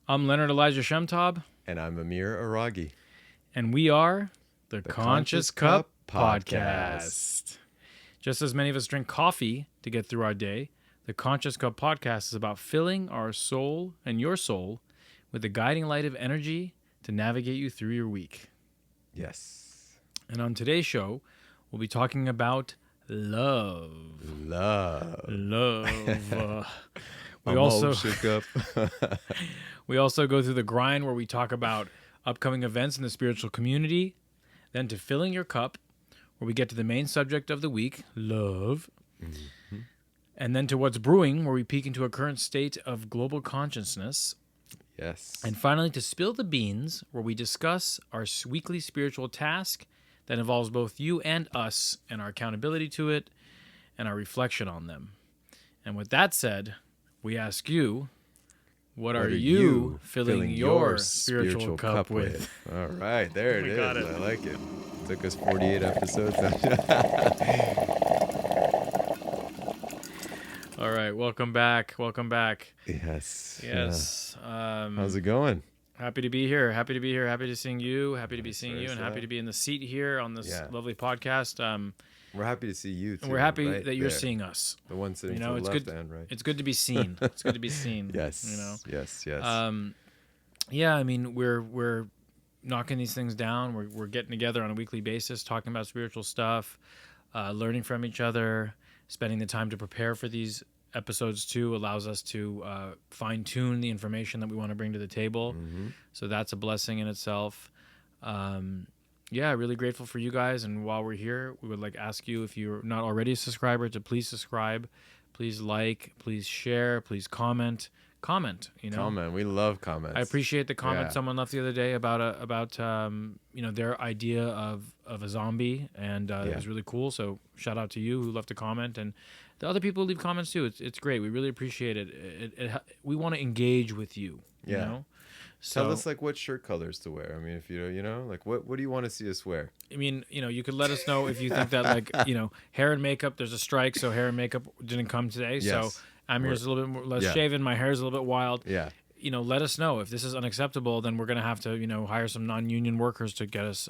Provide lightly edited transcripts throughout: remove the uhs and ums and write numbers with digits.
I'm Leonard Elijah Shemtob, And I'm Amir Araghi. and we are the Conscious Cup Podcast. Podcast. Just as many of us drink coffee to get through our day, the Conscious Cup Podcast is about filling our soul and your soul with the guiding light of energy to navigate you through your week. Yes. And on today's show, we'll be talking about love. We I'm also all shook up. We also go through the grind where we talk about upcoming events in the spiritual community, then to filling your cup, where we get to the main subject of the week, love, and then to what's brewing, where we peek into a current state of global consciousness, Yes. and finally to spill the beans, where we discuss our weekly spiritual task that involves both you and us and our accountability to it and our reflection on them. And with that said, we ask you, what are you filling your spiritual cup with? All right, there it We is. got it. I like it. Took us 48 episodes. All right, welcome back. Yes. Yes. How's it going? Happy to be here. Happy to seeing you. Happy to be seeing you, and versa. happy to be in the seat here on this lovely podcast. We're happy to see you, too. And we're happy right that you're there. seeing us. The one sitting You know, to it's the left good. hand, right? It's good to be seen. It's good to be seen. Yes. You know. Yes. Yeah. I mean, we're knocking these things down. We're getting together on a weekly basis, talking about spiritual stuff, learning from each other, spending the time to prepare for these episodes too allows us to fine tune the information that we want to bring to the table. Mm-hmm. So that's a blessing in itself. Yeah, really grateful for you guys. And while we're here, we would like ask you, if you're not already a subscriber, to please subscribe, please like, please share, please comment. You know, Comment. We love comments. I appreciate the comment Yeah. someone left the other day about their idea of a zombie, and it was really cool. So shout out to you who left a comment, and the other people who leave comments too. It's great. We really appreciate it. We want to engage with you. Yeah. You know? So, Tell us like what shirt colors to wear. I mean, if you know, like what do you want to see us wear? I mean, you could let us know if you think that hair and makeup, there's a strike, so hair and makeup didn't come today. Yes. So Amir's a little bit more, less Yeah. shaven. My hair's a little bit wild. Yeah. Let us know if this is unacceptable. Then we're gonna have to, hire some non-union workers to get us,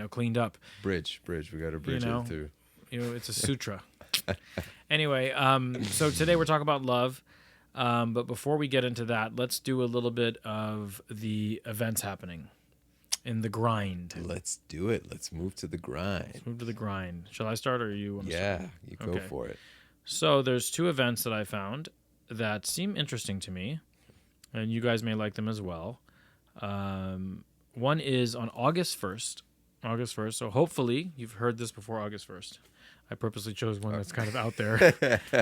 cleaned up. Bridge. We got to bridge it through. It's a sutra. Anyway, so today we're talking about love. But before we get into that, let's do a little bit of the events happening in the grind. Let's do it. Let's move to the grind. Let's move to the grind. Shall I start, or you want to start? Yeah, you go Okay. for it. So there's two events that I found that seem interesting to me, and you guys may like them as well. One is on August 1st. So hopefully you've heard this before August 1st. I purposely chose one that's kind of out there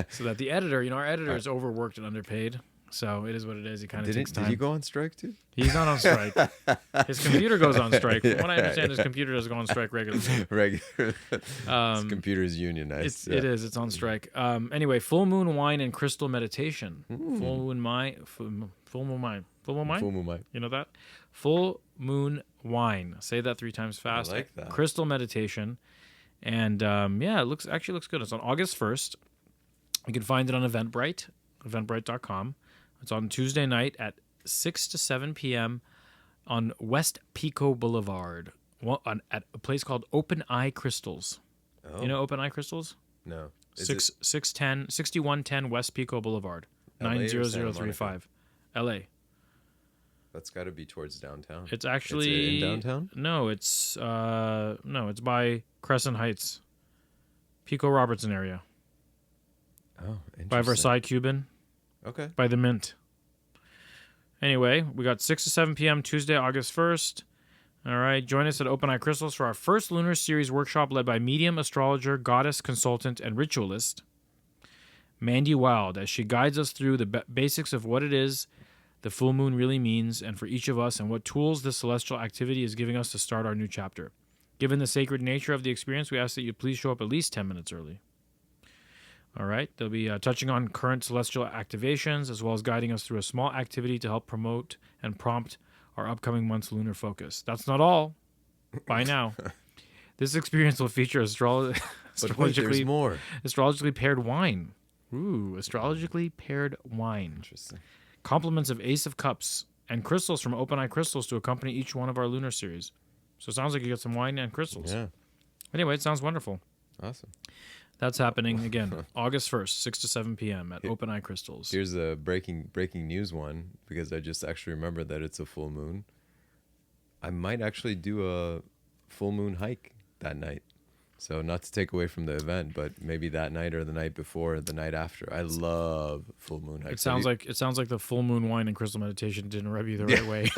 so that the editor, our editor is overworked and underpaid. So it is what it is. He kind of takes time. Did he go on strike too? He's not on strike. His computer goes on strike. From what I Yeah. understand, his computer does go on strike regularly. Regular. His computer is unionized. It is. It's on strike. Anyway, full moon wine and crystal meditation. Full moon wine. Full moon wine. You know that? Full moon wine. Say that 3 times fast. I like that. Crystal meditation. And it looks good. It's on August 1st. You can find it on Eventbrite, eventbrite.com. It's on Tuesday night at 6 to 7 p.m. on West Pico Boulevard at a place called Open Eye Crystals. Oh, You know Open Eye Crystals? no. Is 6110 West Pico Boulevard, LA or Santa 90035, LA. That's got to be towards downtown. It's actually in downtown? No, it's by Crescent Heights, Pico Robertson area, Oh, interesting. by Versailles Cuban, Okay. by the Mint. Anyway, we got 6 to 7 p.m. Tuesday, August 1st. All right, join us at Open Eye Crystals for our first Lunar Series workshop led by medium, astrologer, goddess, consultant, and ritualist Mandy Wild, as she guides us through the basics of what it is the full moon really means, and for each of us, and what tools this celestial activity is giving us to start our new chapter. Given the sacred nature of the experience, we ask that you please show up at least 10 minutes early. All right, they'll be touching on current celestial activations, as well as guiding us through a small activity to help promote and prompt our upcoming month's lunar focus. That's not all. By now. This experience will feature But wait, there's more. astrologically paired wine. Ooh, astrologically paired wine. Interesting. Compliments of Ace of Cups and crystals from Open Eye Crystals to accompany each one of our lunar series. So it sounds like you get some wine and crystals. Yeah. Anyway, it sounds wonderful. Awesome. That's happening again, August 1st, 6 to 7 p.m. at Open Eye Crystals. Here's a breaking news one, because I just actually remembered that it's a full moon. I might actually do a full moon hike that night. So not to take away from the event, but maybe that night or the night before, or the night after. I love full moon hikes. It sounds like the full moon wine and crystal meditation didn't rub you the right way.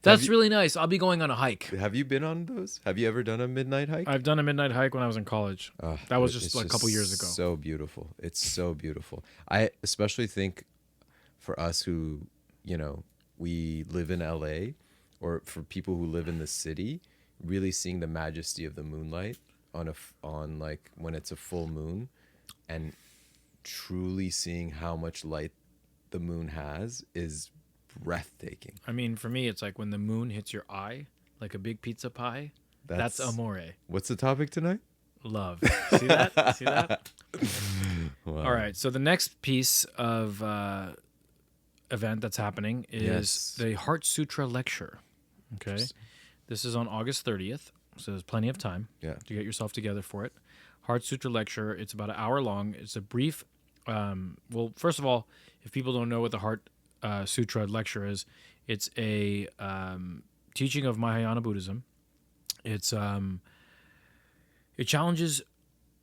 That's really nice. I'll be going on a hike. Have you been on those? Have you ever done a midnight hike? I've done a midnight hike when I was in college. That was just like a couple years ago. So beautiful. It's so beautiful. I especially think for us who, we live in LA, or for people who live in the city, really seeing the majesty of the moonlight on like when it's a full moon, and truly seeing how much light the moon has is breathtaking. I mean, for me, it's like when the moon hits your eye, like a big pizza pie. That's amore. What's the topic tonight? Love. See that? See that? Wow. All right. So the next piece of event that's happening is the Heart Sutra lecture. Okay. This is on August 30th. So there's plenty of time to get yourself together for it. Heart Sutra lecture. It's about an hour long. It's a brief. Well, first of all, if people don't know what the Heart Sutra lecture is, it's a teaching of Mahayana Buddhism. It's it challenges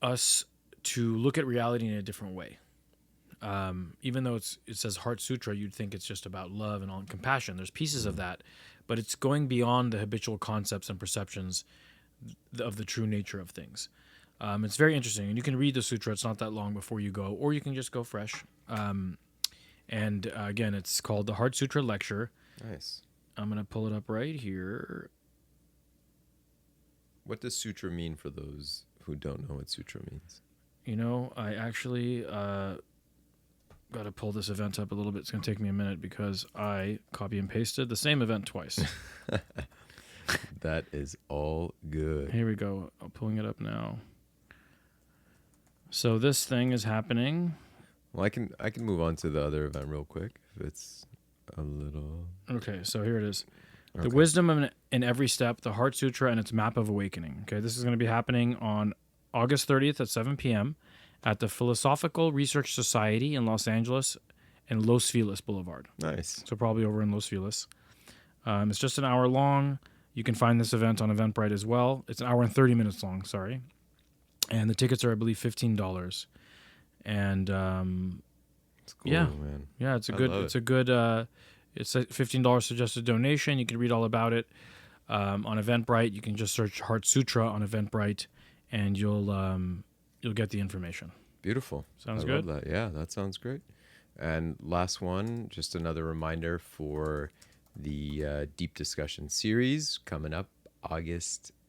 us to look at reality in a different way. Even though it says Heart Sutra, you'd think it's just about love and all compassion. There's pieces of that, but it's going beyond the habitual concepts and perceptions of the true nature of things. It's very interesting, and you can read the sutra. It's not that long before you go, or you can just go fresh. Again, it's called the Heart Sutra Lecture. Nice. I'm going to pull it up right here. What does sutra mean for those who don't know what sutra means? I actually got to pull this event up a little bit. It's going to take me a minute because I copy and pasted the same event twice. That is all good. Here we go. I'm pulling it up now. So this thing is happening. Well, I can move on to the other event real quick if it's a little. Okay, so here it is. Okay. The wisdom in every step, the Heart Sutra and its map of awakening. Okay, this is going to be happening on August 30th at 7 p.m. at the Philosophical Research Society in Los Angeles and Los Feliz Boulevard. Nice. So probably over in Los Feliz. It's just an hour long. You can find this event on Eventbrite as well. It's an hour and 30 minutes long, sorry. And the tickets are, I believe, $15. And it's cool, man. Yeah, it's a good it's a $15 suggested donation. You can read all about it on Eventbrite. You can just search Heart Sutra on Eventbrite, and you'll get the information. Beautiful. Sounds I good. love that. Yeah, that sounds great. And last one, just another reminder for the Deep Discussion series coming up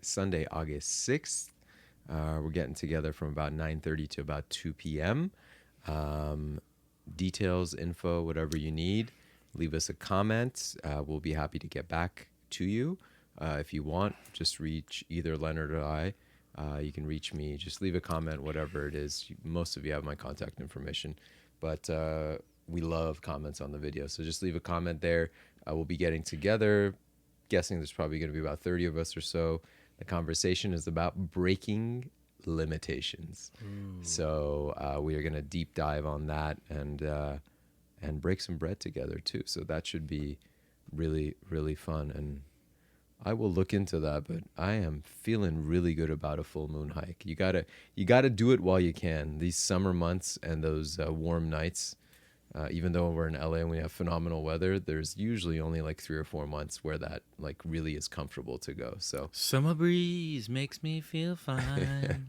Sunday, August 6th. We're getting together from about 9:30 to about 2 p.m. Details, info, whatever you need, leave us a comment. We'll be happy to get back to you. If you want, just reach either Leonard or I. You can reach me. Just leave a comment, whatever it is. Most of you have my contact information, but we love comments on the video. So just leave a comment there. We'll be getting together. Guessing there's probably going to be about 30 of us or so. The conversation is about breaking limitations. So we are going to deep dive on that and break some bread together too. So that should be really, really fun. And I will look into that, but I am feeling really good about a full moon hike. You gotta do it while you can. These summer months and those warm nights, even though we're in LA and we have phenomenal weather, there's usually only like 3 or 4 months where that like really is comfortable to go. So summer breeze makes me feel fine.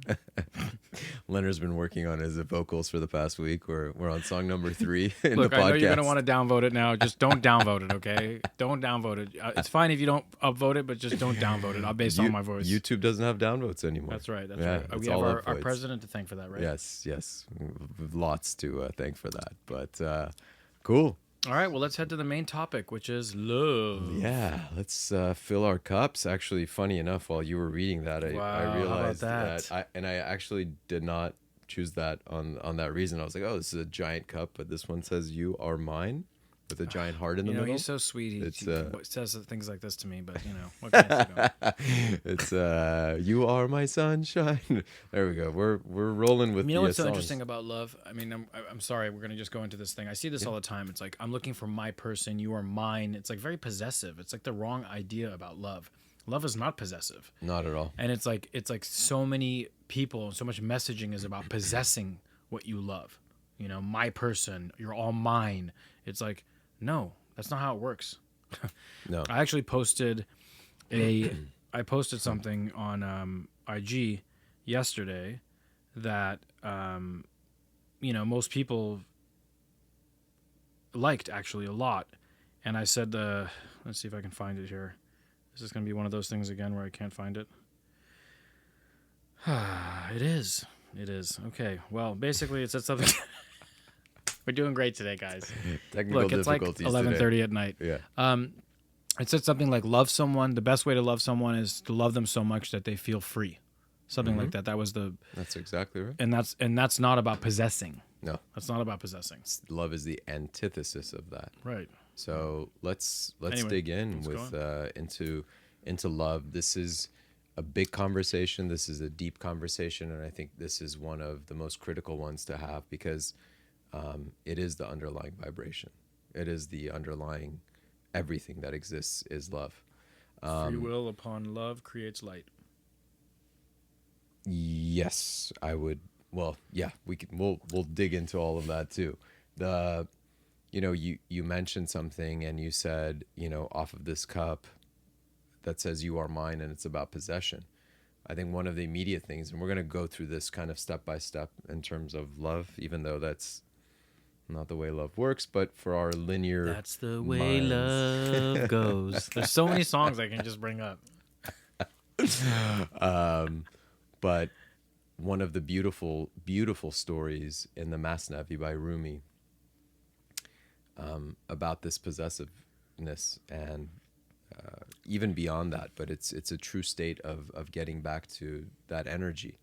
Leonard's been working on his vocals for the past week. We're on song number 3 in Look, the podcast. I know you're gonna want to downvote it now. Just don't downvote it, okay? Don't downvote it. It's fine if you don't upvote it, but just don't downvote it. I'll base it on my voice. YouTube doesn't have downvotes anymore. That's right. That's Yeah, right. it's We have all our upvotes. president to thank for that, right? Yes. Lots to thank for that. But cool. All right. Well, let's head to the main topic, which is love. Yeah, let's fill our cups. Actually, funny enough, while you were reading that, I Wow, how about realized that? I actually did not choose that on that reason. I was like, oh, this is a giant cup, but this one says "You are mine," with a giant heart in the You know, middle. he's so sweet. He It's says things like this to me, but you know, what can I say to him? it's you are my sunshine. There we go. We're rolling with You know the what's so songs. interesting about love? I mean, I'm sorry, we're gonna just go into this thing. I see this all the time. It's like I'm looking for my person, you are mine. It's like very possessive. It's like the wrong idea about love. Love is not possessive, Not at all. and it's like so many people, so much messaging is about possessing what you love. You know, my person, you're all mine. It's like, no, that's not how it works. No. I actually posted I posted something on IG yesterday that you know, most people liked actually a lot, and I said, let's see if I can find it here. This is going to be one of those things again where I can't find it. It is. Okay. Well, basically, it said something. We're doing great today, guys. Technical Look, it's like difficulties 11:30 at night. today. It said something like, love someone. The best way to love someone is to love them so much that they feel free. Something like that. That was the, That's exactly right. and that's not about possessing. No. That's not about possessing. Love is the antithesis of that. Right. So let's Anyway, dig in let's with into love. This is a big conversation. This is a deep conversation, and I think this is one of the most critical ones to have because it is the underlying vibration. It is the underlying everything that exists is love. Free will upon love creates light. Yes, I would. Well, yeah, we'll dig into all of that too. You mentioned something and you said, off of this cup that says you are mine and it's about possession. I think one of the immediate things, and we're going to go through this kind of step by step in terms of love, even though that's not the way love works, but for our linear That's the way minds. love goes. There's so many songs I can just bring up. But one of the beautiful, beautiful stories in the Masnavi by Rumi about this possessiveness and even beyond that, but it's a true state of getting back to that energy.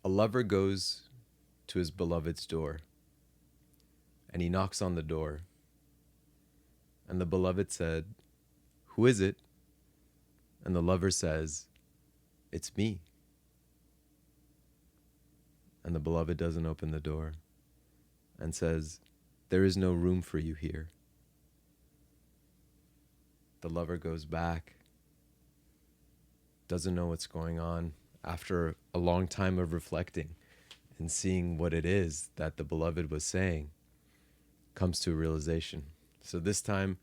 A lover goes to his beloved's door and he knocks on the door and the beloved said, "Who is it?" And the lover says, "It's me." And the beloved doesn't open the door and says, "There is no room for you here." The lover goes back, doesn't know what's going on. After a long time of reflecting and seeing what it is that the beloved was saying, comes to a realization. So this time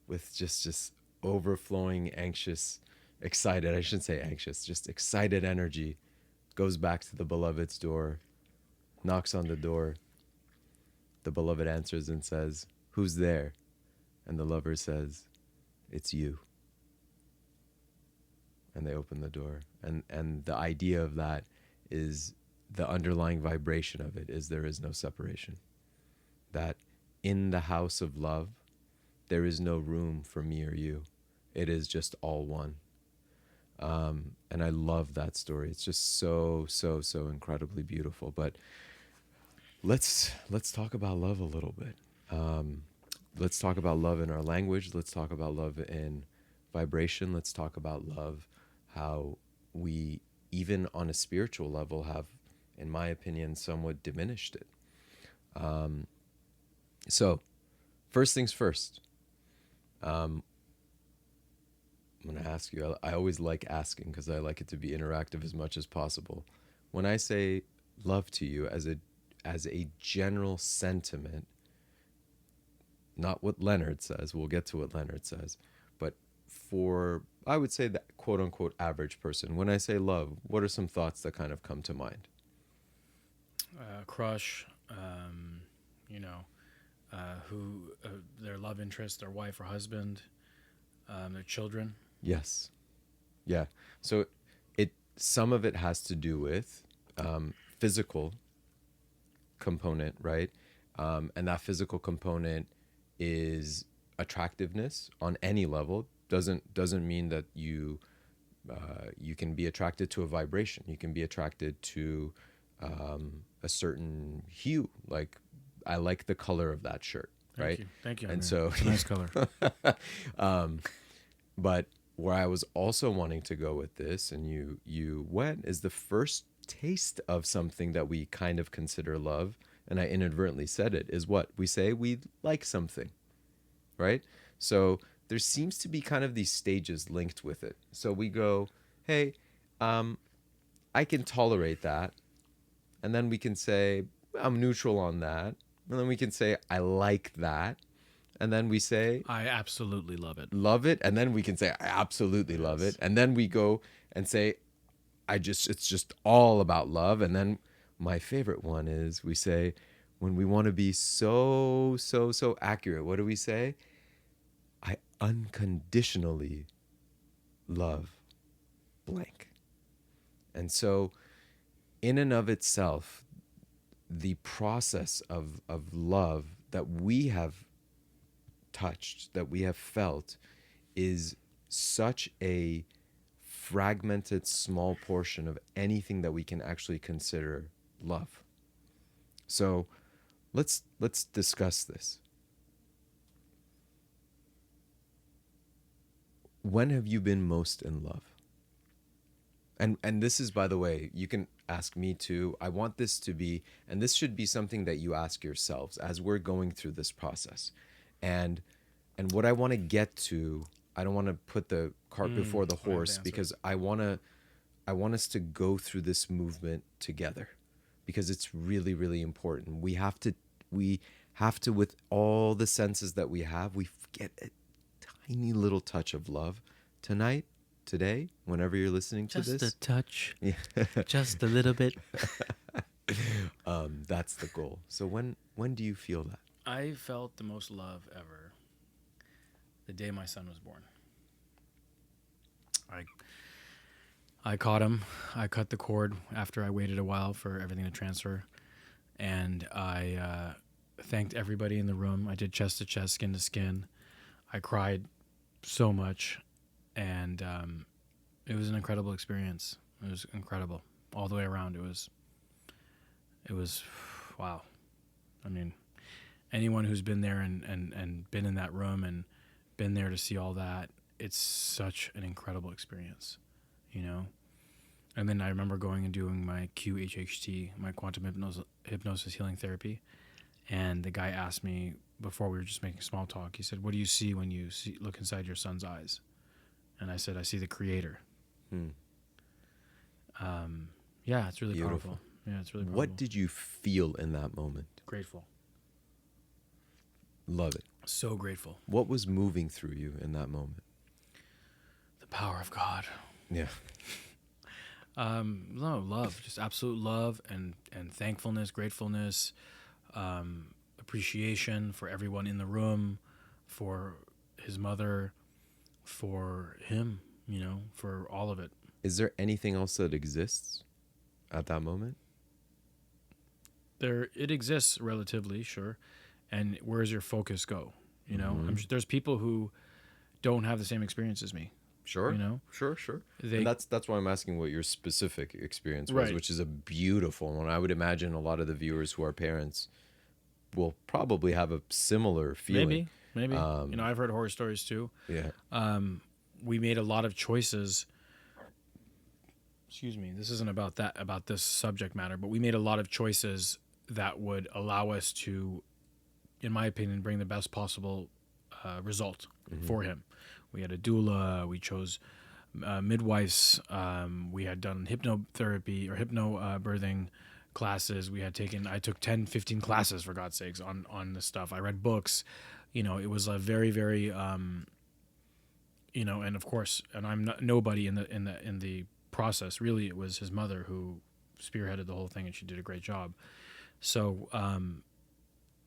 with just overflowing anxious, excited, I shouldn't say anxious, just excited energy, goes back to the beloved's door, knocks on the door. The beloved answers and says, "Who's there?" And the lover says, "It's you." And they open the door. And the idea of that is the underlying vibration of it is there is no separation. That in the house of love, there is no room for me or you. It is just all one. And I love that story. It's just so incredibly beautiful. But let's talk about love a little bit. Let's talk about love in our language. Let's talk about love in vibration. Let's talk about love, how we, even on a spiritual level, have, in my opinion, somewhat diminished it. So, first things first. I'm going to ask you, I always like asking because I like it to be interactive as much as possible. When I say love to you as a general sentiment, not what Leonard says, we'll get to what Leonard says, but for, I would say, that quote unquote average person, when I say love, what are some thoughts that kind of come to mind? Crush, who their love interest, their wife or husband, their children. Yes. Yeah. So some of it has to do with physical component, right? And that physical component is attractiveness on any level. Doesn't mean that you can be attracted to a vibration. You can be attracted to a certain hue. Like, I like the color of that shirt. right? Thank you. And Amir. so, It's a nice color. but where I was also wanting to go with this, and you went, is the first taste of something that we kind of consider love, and I inadvertently said it, is what we say we like something, right? So there seems to be kind of these stages linked with it. So we go, hey, I can tolerate that, and then we can say I'm neutral on that, and then we can say I like that, and then we say I absolutely love it. love it, and then we can say I absolutely love it, and then we go and say it's just all about love. And then my favorite one is we say, when we want to be so accurate, what do we say? I unconditionally love blank. And so in and of itself, the process of love that we have touched, that we have felt, is such a fragmented small portion of anything that we can actually consider love. So let's discuss this. When have you been most in love? And this is, by the way, you can ask me too. I want this to be, and this should be something that you ask yourselves as we're going through this process. And what I want to get to, I don't want to put the cart before the horse, because I want us to go through this movement together, because it's really, really important. We have to, with all the senses that we have, we get a tiny little touch of love tonight, today, whenever you're listening to this. Just a touch. Yeah. Just a little bit. That's the goal. So when do you feel that? I felt the most love ever the day my son was born. I caught him. I cut the cord after I waited a while for everything to transfer. And I thanked everybody in the room. I did chest to chest, skin to skin. I cried so much. And it was an incredible experience. It was incredible. All the way around. It was wow. I mean, anyone who's been there and been in that room and been there to see all that, it's such an incredible experience, you know? And then I remember going and doing my QHHT, my quantum hypnosis healing therapy. And the guy asked me, before we were just making small talk, he said, what do you see when you look inside your son's eyes? And I said, I see the creator. Yeah, it's really beautiful. Powerful. Yeah, it's really powerful. What did you feel in that moment? Grateful. Love it. So grateful. What was moving through you in that moment? The power of God. Yeah. No, love, just absolute love and thankfulness, gratefulness, appreciation for everyone in the room, for his mother, for him, you know, for all of it. Is there anything else that exists at that moment? It exists relatively, sure. And where does your focus go? You know, I'm sure there's people who don't have the same experience as me. Sure. You know? Sure. And that's why I'm asking what your specific experience was, right. Which is a beautiful one. I would imagine a lot of the viewers who are parents will probably have a similar feeling. Maybe. You know, I've heard horror stories too. Yeah. We made a lot of choices. Excuse me. This isn't about this subject matter, but we made a lot of choices that would allow us to, in my opinion, bring the best possible result for him. We had a doula. We chose midwives. We had done hypnotherapy or birthing classes. I took 10, 15 classes, for God's sakes, on this stuff. I read books. You know, it was a very, very, you know, and of course, and I'm not nobody in the process. Really, it was his mother who spearheaded the whole thing, and she did a great job. So,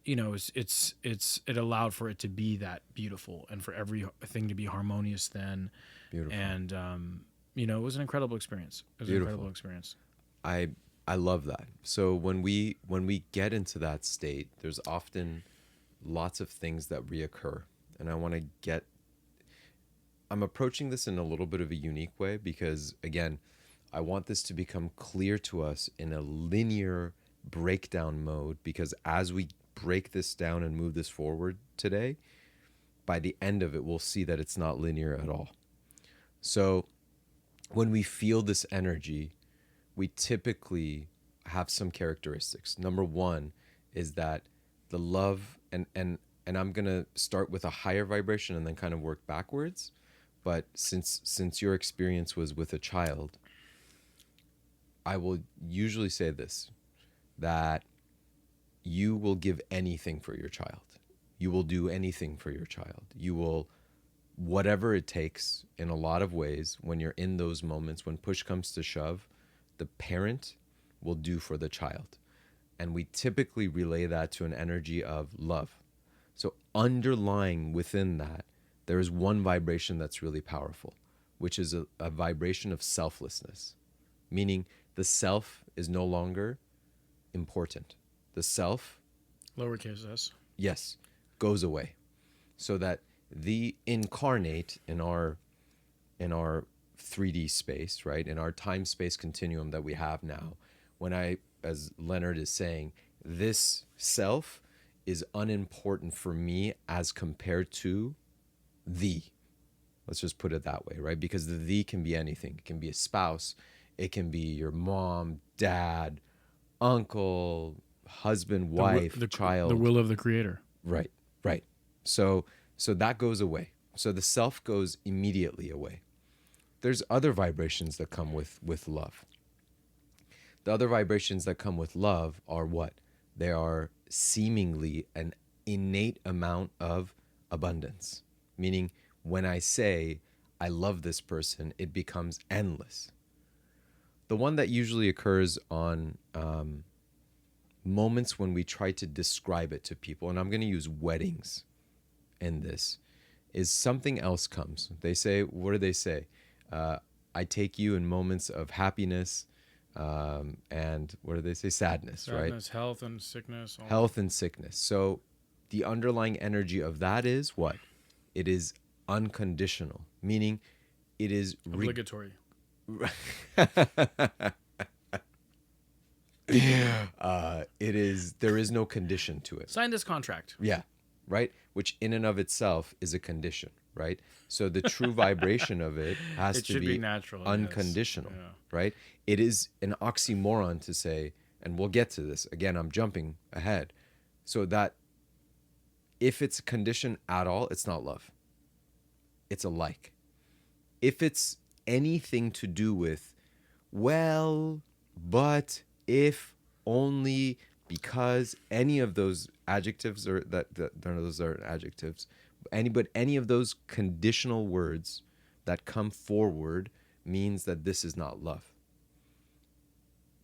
you know, it allowed for it to be that beautiful and for everything to be harmonious then. Beautiful. And, you know, it was an incredible experience. It was beautiful. An incredible experience. I love that. So when we get into that state, there's often lots of things that reoccur. And I'm approaching this in a little bit of a unique way because, again, I want this to become clear to us in a linear breakdown mode, because as we break this down and move this forward today, by the end of it, we'll see that it's not linear at all. So when we feel this energy, we typically have some characteristics. Number one is that the love, and I'm going to start with a higher vibration and then kind of work backwards. But since your experience was with a child, I will usually say this, that you will give anything for your child. You will do anything for your child. You will, whatever it takes, in a lot of ways, when you're in those moments, when push comes to shove, the parent will do for the child. And we typically relay that to an energy of love. So underlying within that, there is one vibration that's really powerful, which is a vibration of selflessness, meaning the self is no longer important. The self, lowercase s, yes, goes away, so that the incarnate in our 3D space, right, in our time-space continuum that we have now, as Leonard is saying, this self is unimportant for me as compared to thee. Let's just put it that way, right? Because the thee can be anything. It can be a spouse. It can be your mom, dad, uncle, husband, wife, child. The will of the creator. Right. So that goes away. So the self goes immediately away. There's other vibrations that come with love. The other vibrations that come with love are what? They are seemingly an innate amount of abundance. Meaning, when I say, I love this person, it becomes endless. The one that usually occurs on moments when we try to describe it to people, and I'm going to use weddings in this, is something else comes. They say, what do they say? I take you in moments of happiness, and what do they say? Sadness, right? Sadness, health and sickness. Health and sickness. So the underlying energy of that is what? It is unconditional, meaning it is obligatory. It is, there is no condition to it. Sign this contract. Yeah, right? Which in and of itself is a condition, right? So the true vibration of it has to be natural, unconditional, yes. Yeah. right? It is an oxymoron to say, and we'll get to this. Again, I'm jumping ahead. So that if it's a condition at all, it's not love. It's a like. If it's anything to do with, well, but, if, only, because, any of those adjectives, or that none of those are adjectives, but any of those conditional words that come forward means that this is not love.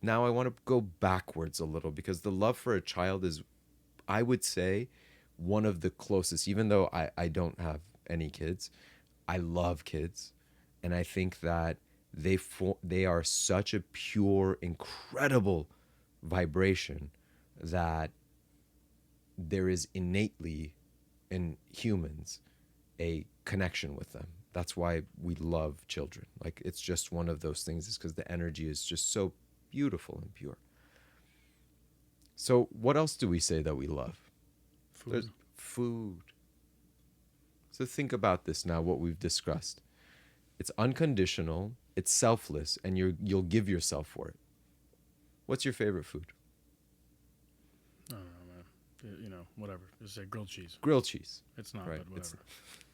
Now I want to go backwards a little, because the love for a child is, I would say, one of the closest, even though I don't have any kids. I love kids, and I think that they are such a pure, incredible vibration that there is innately in humans a connection with them. That's why we love children. Like, it's just one of those things, is because the energy is just so beautiful and pure. So what else do we say that we love? Food. There's food. So think about this now, what we've discussed. It's unconditional, it's selfless, and you'll give yourself for it. What's your favorite food? I don't know, man. Whatever. Just say grilled cheese. Grilled cheese. It's not, right. but whatever.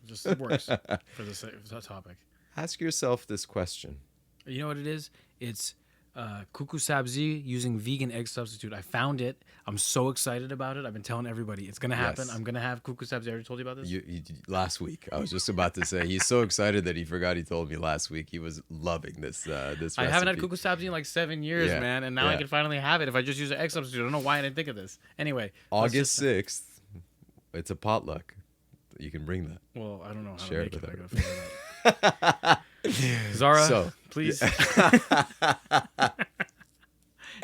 It works for the topic. Ask yourself this question. You know what it is? It's kuku sabzi using vegan egg substitute. I found it. I'm so excited about it. I've been telling everybody it's gonna happen. Yes. I'm gonna have kuku sabzi. I already told you about this. You last week. I was just about to say he's so excited that he forgot he told me last week. He was loving this recipe. I haven't had kuku sabzi in like 7 years, Yeah, man, and now I can finally have it if I just use an egg substitute. I don't know why I didn't think of this. Anyway, August 6th. It's a potluck. You can bring that. Well, I don't know how Share to make it it. with I gotta figure it out. Zara, please.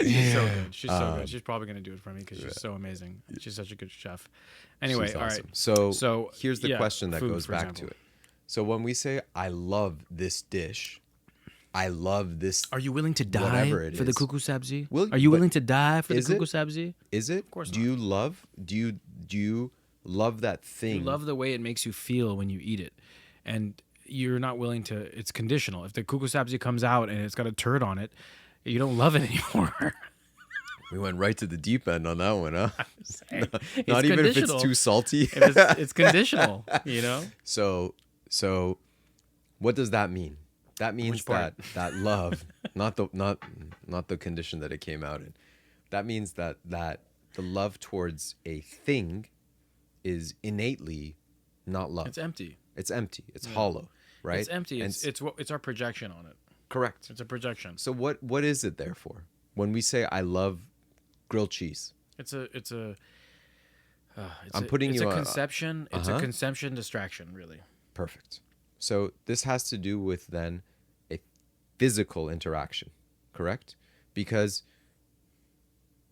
She's so good. She's so good. She's probably gonna do it for me because she's so amazing. She's such a good chef. Anyway, She's all awesome. right. So here's the question that food, goes for back example. to it. So when we say I love this dish, I love this. Are you willing to die Whatever it for the is. kuku sabzi? Will- Are you but willing to die for the is it? kuku sabzi? Is it? Of course Do not. you love? Do you love that thing? You love the way it makes you feel when you eat it, and you're not willing to. It's conditional. If the kuku sabzi comes out and it's got a turd on it, you don't love it anymore. We went right to the deep end on that one, huh? It's Not even if it's conditional. too salty. It's conditional, you know. So, what does that mean? That means Which part? that love, not the condition that it came out in. That means that the love towards a thing is innately not love. It's empty. It's empty. It's hollow, right? It's empty. And It's our projection on it. correct. It's a projection. So what is it there for? When we say I love grilled cheese, It's a conception. It's a conception distraction, really. perfect. So this has to do with then a physical interaction, correct? Because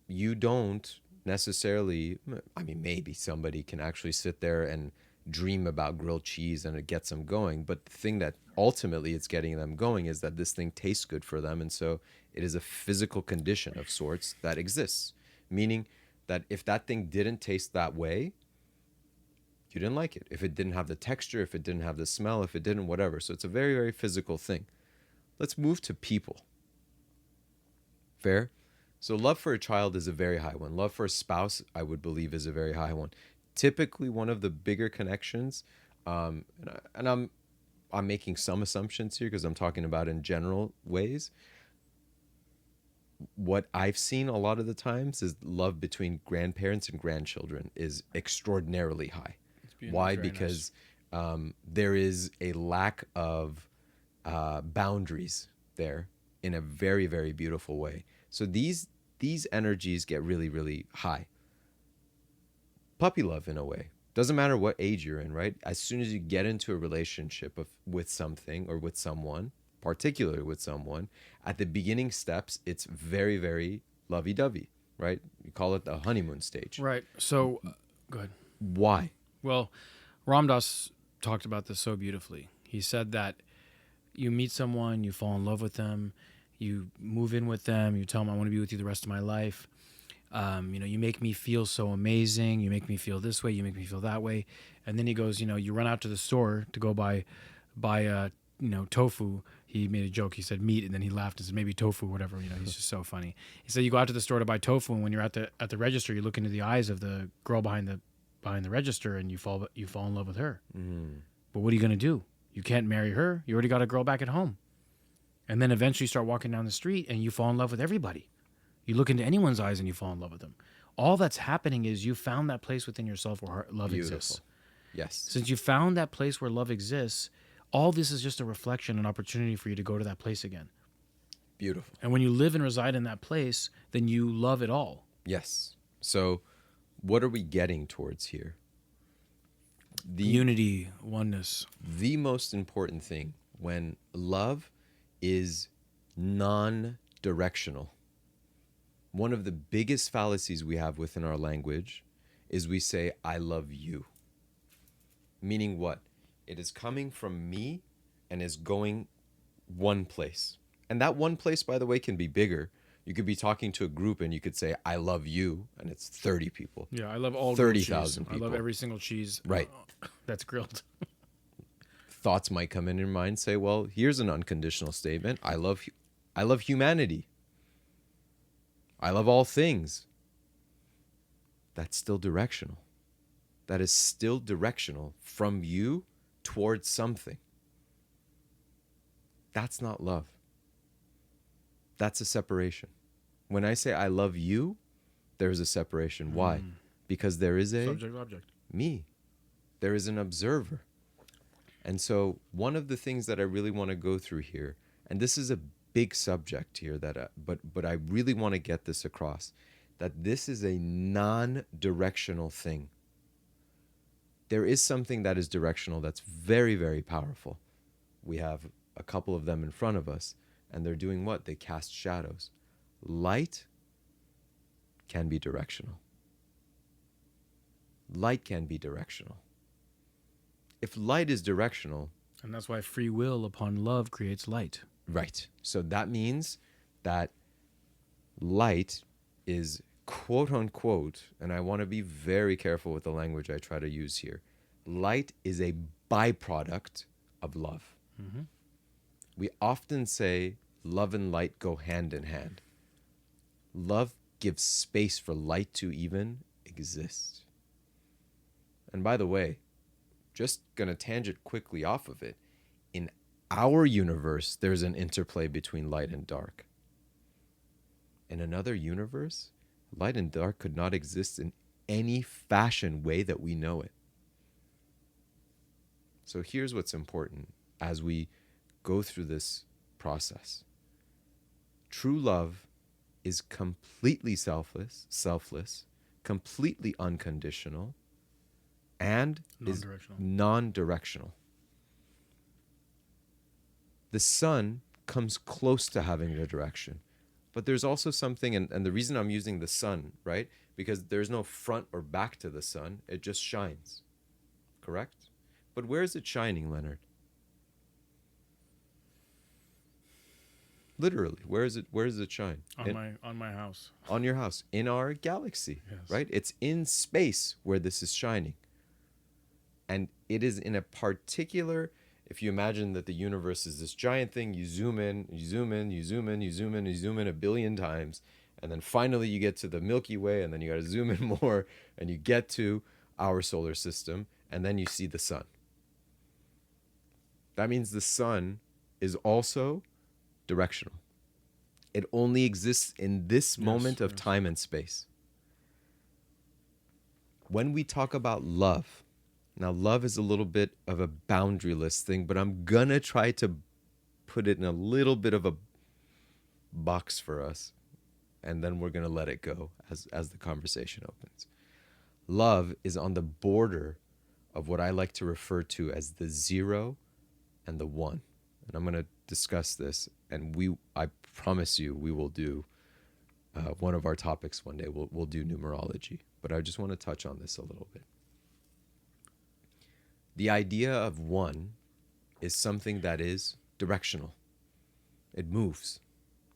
you don't necessarily, I mean, maybe somebody can actually sit there and dream about grilled cheese and it gets them going. But the thing that ultimately it's getting them going is that this thing tastes good for them. And so it is a physical condition of sorts that exists, meaning that if that thing didn't taste that way, you didn't like it. If it didn't have the texture, if it didn't have the smell, if it didn't whatever. So it's a very, very physical thing. Let's move to people. Fair? So love for a child is a very high one. Love for a spouse, I would believe, is a very high one. Typically, one of the bigger connections, and I'm making some assumptions here because I'm talking about in general ways. What I've seen a lot of the times is love between grandparents and grandchildren is extraordinarily high. Why? Because there is a lack of boundaries there in a very, very beautiful way. So these energies get really, really high. Puppy love, in a way. Doesn't matter what age you're in, right? As soon as you get into a relationship with something or with someone, particularly with someone, at the beginning steps, it's very, very lovey-dovey, right? You call it the honeymoon stage. Right. So, go ahead. Why? Well, Ram Dass talked about this so beautifully. He said that you meet someone, you fall in love with them, you move in with them, you tell them, I want to be with you the rest of my life. You make me feel so amazing. You make me feel this way. You make me feel that way. And then he goes, you run out to the store to go buy tofu. He made a joke. He said meat, and then he laughed and said maybe tofu, whatever. He's just so funny. He said you go out to the store to buy tofu, and when you're at the register, you look into the eyes of the girl behind the register, and you fall in love with her. Mm. But what are you gonna do? You can't marry her. You already got a girl back at home. And then eventually you start walking down the street, and you fall in love with everybody. You look into anyone's eyes, and you fall in love with them. All that's happening is you found that place within yourself where love exists. Yes. Since you found that place where love exists, all this is just a reflection, an opportunity for you to go to that place again. Beautiful. And when you live and reside in that place, then you love it all. Yes. So what are we getting towards here? Unity, oneness. The most important thing when love is non-directional. One of the biggest fallacies we have within our language is we say, I love you. Meaning what? It is coming from me and is going one place. And that one place, by the way, can be bigger. You could be talking to a group and you could say, I love you, and it's 30 people. Yeah, I love all 30,000 people. I love every single cheese right. That's grilled. Thoughts might come in your mind, say, well, here's an unconditional statement. I love humanity. I love all things. That's still directional. That is still directional from you towards something. That's not love. That's a separation. When I say I love you, there's a separation. Why? Because there is a subject object. Me. There is an observer. And so one of the things that I really want to go through here, and this is a big subject here but I really want to get this across, that this is a non-directional thing. There is something that is directional that's very, very powerful. We have a couple of them in front of us, and they're doing what? They cast shadows. Light can be directional. Light can be directional. If light is directional, And that's why free will upon love creates light. Right. So that means that light is quote unquote, and I want to be very careful with the language I try to use here. Light is a byproduct of love. Mm-hmm. We often say love and light go hand in hand. Love gives space for light to even exist. And by the way, just going to tangent quickly off of it. In our universe, there's an interplay between light and dark. In another universe, light and dark could not exist in any fashion way that we know it. So here's what's important as we go through this process. True love is completely selfless, completely unconditional, and is non-directional. The sun comes close to having a direction. But there's also something, and the reason I'm using the sun, right? Because there's no front or back to the sun. It just shines. Correct? But where is it shining, Leonard? Literally, where is it shine? On my house. On your house, in our galaxy, yes. Right? It's in space where this is shining. And it is in a particular, if you imagine that the universe is this giant thing, you zoom in, you zoom in, you zoom in, you zoom in, you zoom in 1 billion times, and then finally you get to the Milky Way, and then you got to zoom in more, and you get to our solar system, and then you see the sun. That means the sun is also directional. It only exists in this moment of time and space. When we talk about love, now love is a little bit of a boundaryless thing, but I'm gonna try to put it in a little bit of a box for us, and then we're gonna let it go as the conversation opens. Love is on the border of what I like to refer to as the 0 and the 1. And I'm going to discuss this, and I promise you we will do one of our topics one day. We'll do numerology, but I just want to touch on this a little bit. The idea of 1 is something that is directional. It moves,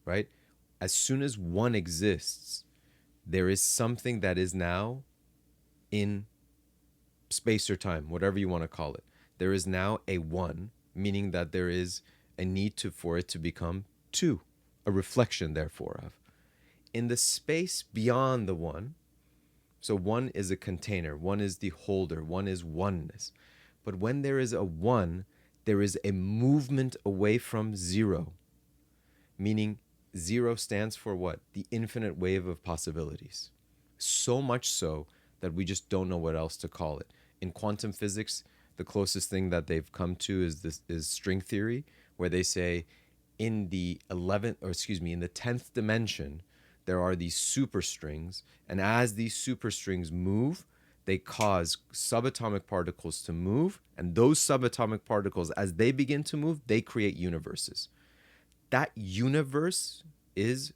right? As soon as 1 exists, there is something that is now in space or time, whatever you want to call it. There is now a 1, meaning that there is a need for it to become 2, a reflection, therefore, of. In the space beyond the 1, so 1 is a container, 1 is the holder, 1 is oneness. But when there is a 1, there is a movement away from 0, meaning 0 stands for what? The infinite wave of possibilities. So much so that we just don't know what else to call it. In quantum physics, the closest thing that they've come to is string theory, where they say in the 10th dimension, there are these superstrings, and as these superstrings move, they cause subatomic particles to move, and those subatomic particles, as they begin to move, they create universes. That universe is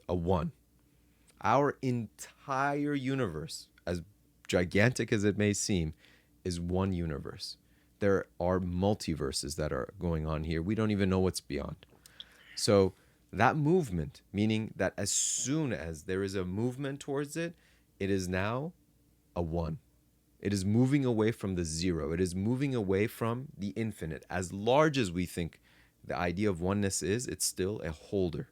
a 1. Our entire universe, as gigantic as it may seem, is one universe. There are multiverses that are going on here. We don't even know what's beyond. So that movement, meaning that as soon as there is a movement towards it, it is now a 1. It is moving away from the 0. It is moving away from the infinite. As large as we think the idea of oneness is, it's still a holder.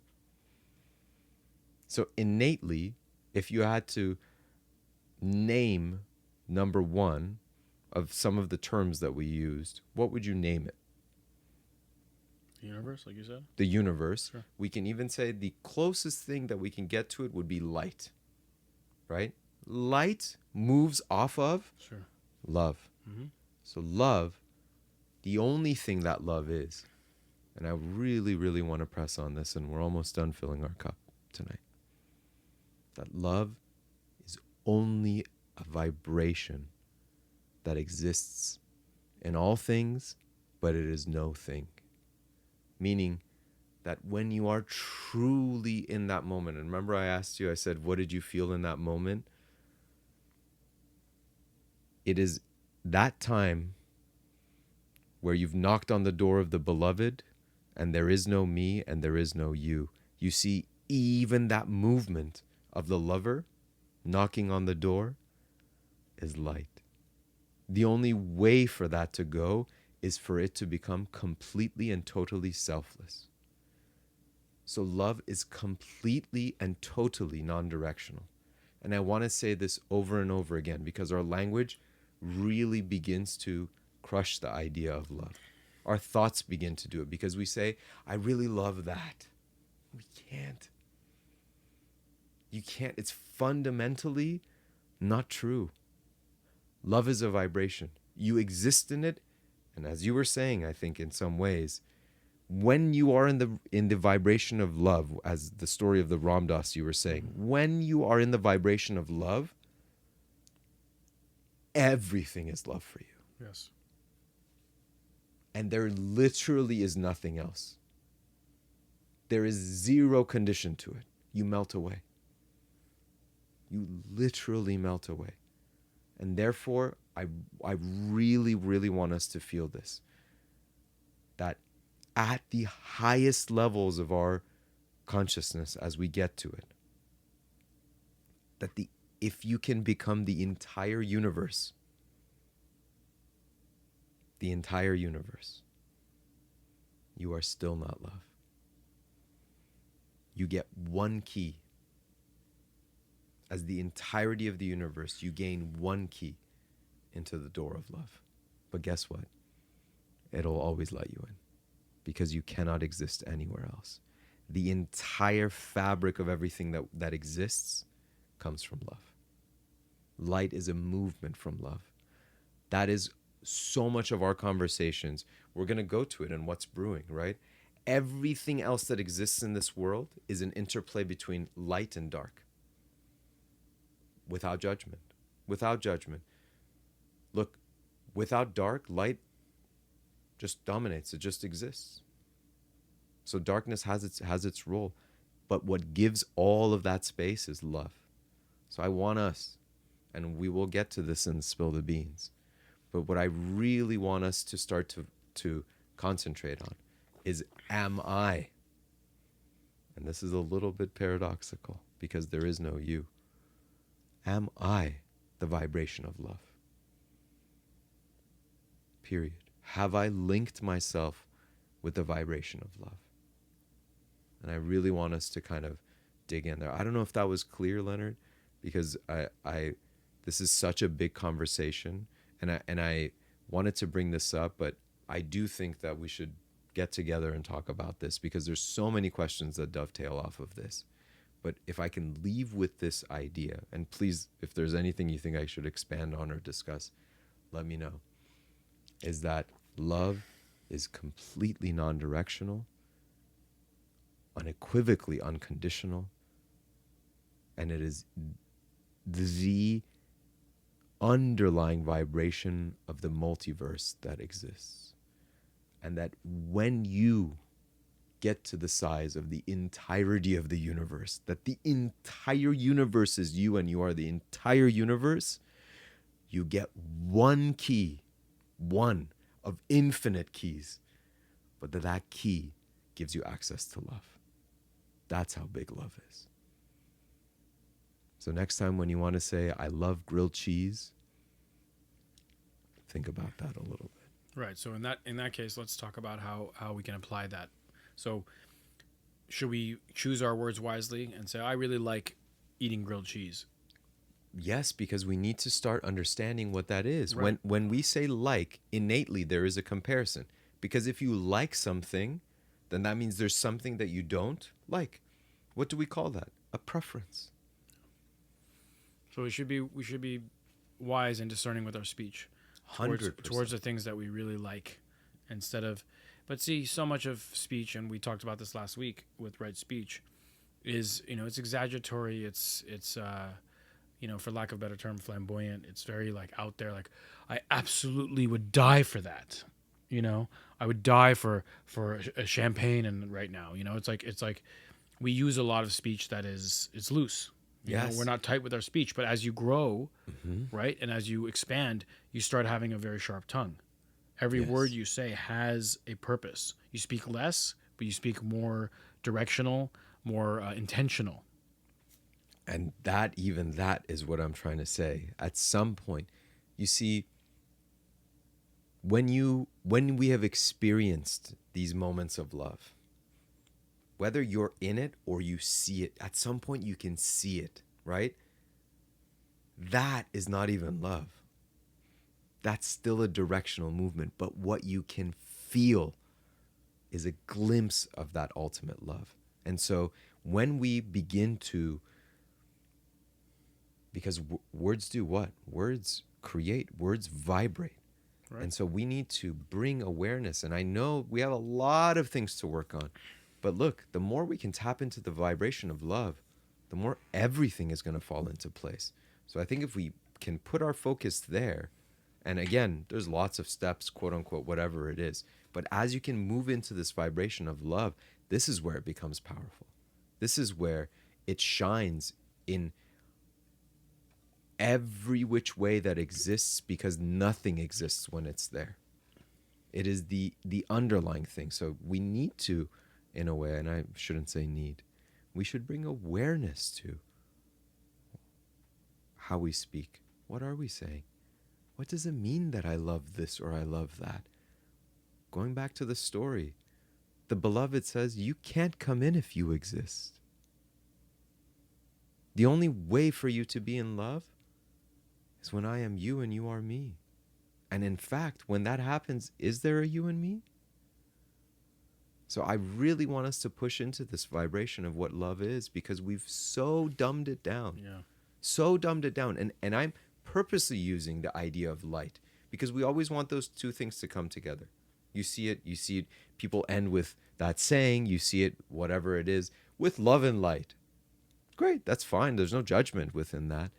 So innately, if you had to name number 1 of some of the terms that we used, what would you name it? The universe, like you said? The universe. Sure. We can even say the closest thing that we can get to it would be light, right? Light moves off of love. Mm-hmm. So love, the only thing that love is, and I really, really want to press on this, and we're almost done filling our cup tonight, that love is only a vibration that exists in all things, but it is no thing. Meaning that when you are truly in that moment, and remember I asked you, I said, what did you feel in that moment? It is that time where you've knocked on the door of the beloved and there is no me and there is no you. You see, even that movement of the lover knocking on the door is light. The only way for that to go is for it to become completely and totally selfless. So love is completely and totally non-directional. And I want to say this over and over again because our language really begins to crush the idea of love. Our thoughts begin to do it because we say, I really love that. We can't. You can't. It's fundamentally not true. Love is a vibration. You exist in it. And as you were saying, I think in some ways, when you are in the vibration of love, as the story of the Ram Dass you were saying, when you are in the vibration of love, everything is love for you. Yes. And there literally is nothing else. There is zero condition to it. You melt away. You literally melt away. And therefore, I really, really want us to feel this. That at the highest levels of our consciousness as we get to it, that if you can become the entire universe, you are still not love. You get one key. As the entirety of the universe, you gain one key into the door of love. But guess what? It'll always let you in because you cannot exist anywhere else. The entire fabric of everything that exists comes from love. Light is a movement from love. That is so much of our conversations. We're going to go to it in What's Brewing, right? Everything else that exists in this world is an interplay between light and dark. Without judgment. Without judgment. Look, without dark, light just dominates. It just exists. So darkness has its role. But what gives all of that space is love. So I want us, and we will get to this in Spill the Beans, but what I really want us to start to concentrate on is, am I? And this is a little bit paradoxical because there is no you. Am I the vibration of love? Period. Have I linked myself with the vibration of love? And I really want us to kind of dig in there. I don't know if that was clear, Leonard, because this is such a big conversation, and I wanted to bring this up, but I do think that we should get together and talk about this because there's so many questions that dovetail off of this. But if I can leave with this idea, and please, if there's anything you think I should expand on or discuss, let me know, is that love is completely non-directional, unequivocally unconditional, and it is the underlying vibration of the multiverse that exists. And that when you get to the size of the entirety of the universe, that the entire universe is you and you are the entire universe, you get one key, one of infinite keys, but that key gives you access to love. That's how big love is. So next time when you want to say, I love grilled cheese, think about that a little bit. Right. So in that case, let's talk about how we can apply that. So should we choose our words wisely and say, I really like eating grilled cheese? Yes, because we need to start understanding what that is. Right. When we say like, innately there is a comparison. Because if you like something, then that means there's something that you don't like. What do we call that? A preference. So we should be wise and discerning with our speech 100%. towards the things that we really like, instead of. But see, so much of speech, and we talked about this last week with right speech, is it's exaggeratory. It's for lack of a better term, flamboyant. It's very like out there. Like I absolutely would die for that. I would die for a champagne, and right now, it's like we use a lot of speech that is loose. Yes. We're not tight with our speech, but as you grow, right, and as you expand, you start having a very sharp tongue, Every Yes. word you say has a purpose. You speak less, but you speak more directional, more intentional. And that is what I'm trying to say. At some point, you see, when we have experienced these moments of love, whether you're in it or you see it, at some point you can see it, right? That is not even love. That's still a directional movement, but what you can feel is a glimpse of that ultimate love. And so when we begin to, because words do what? Words create, words vibrate. Right. And so we need to bring awareness. And I know we have a lot of things to work on. But look, the more we can tap into the vibration of love, the more everything is going to fall into place. So I think if we can put our focus there, and again, there's lots of steps, quote unquote, whatever it is. But as you can move into this vibration of love, this is where it becomes powerful. This is where it shines in every which way that exists, because nothing exists when it's there. It is the underlying thing. So we need to, in a way, and I shouldn't say need, we should bring awareness to how we speak. What are we saying? What does it mean that I love this or I love that? Going back to the story, the beloved says, you can't come in if you exist. The only way for you to be in love is when I am you and you are me. And in fact, when that happens, is there a you and me? So I really want us to push into this vibration of what love is, because we've so dumbed it down. Yeah. So dumbed it down. And I'm purposely using the idea of light, because we always want those two things to come together. You see it, people end with that saying, you see it, whatever it is, with love and light. Great, that's fine. There's no judgment within that.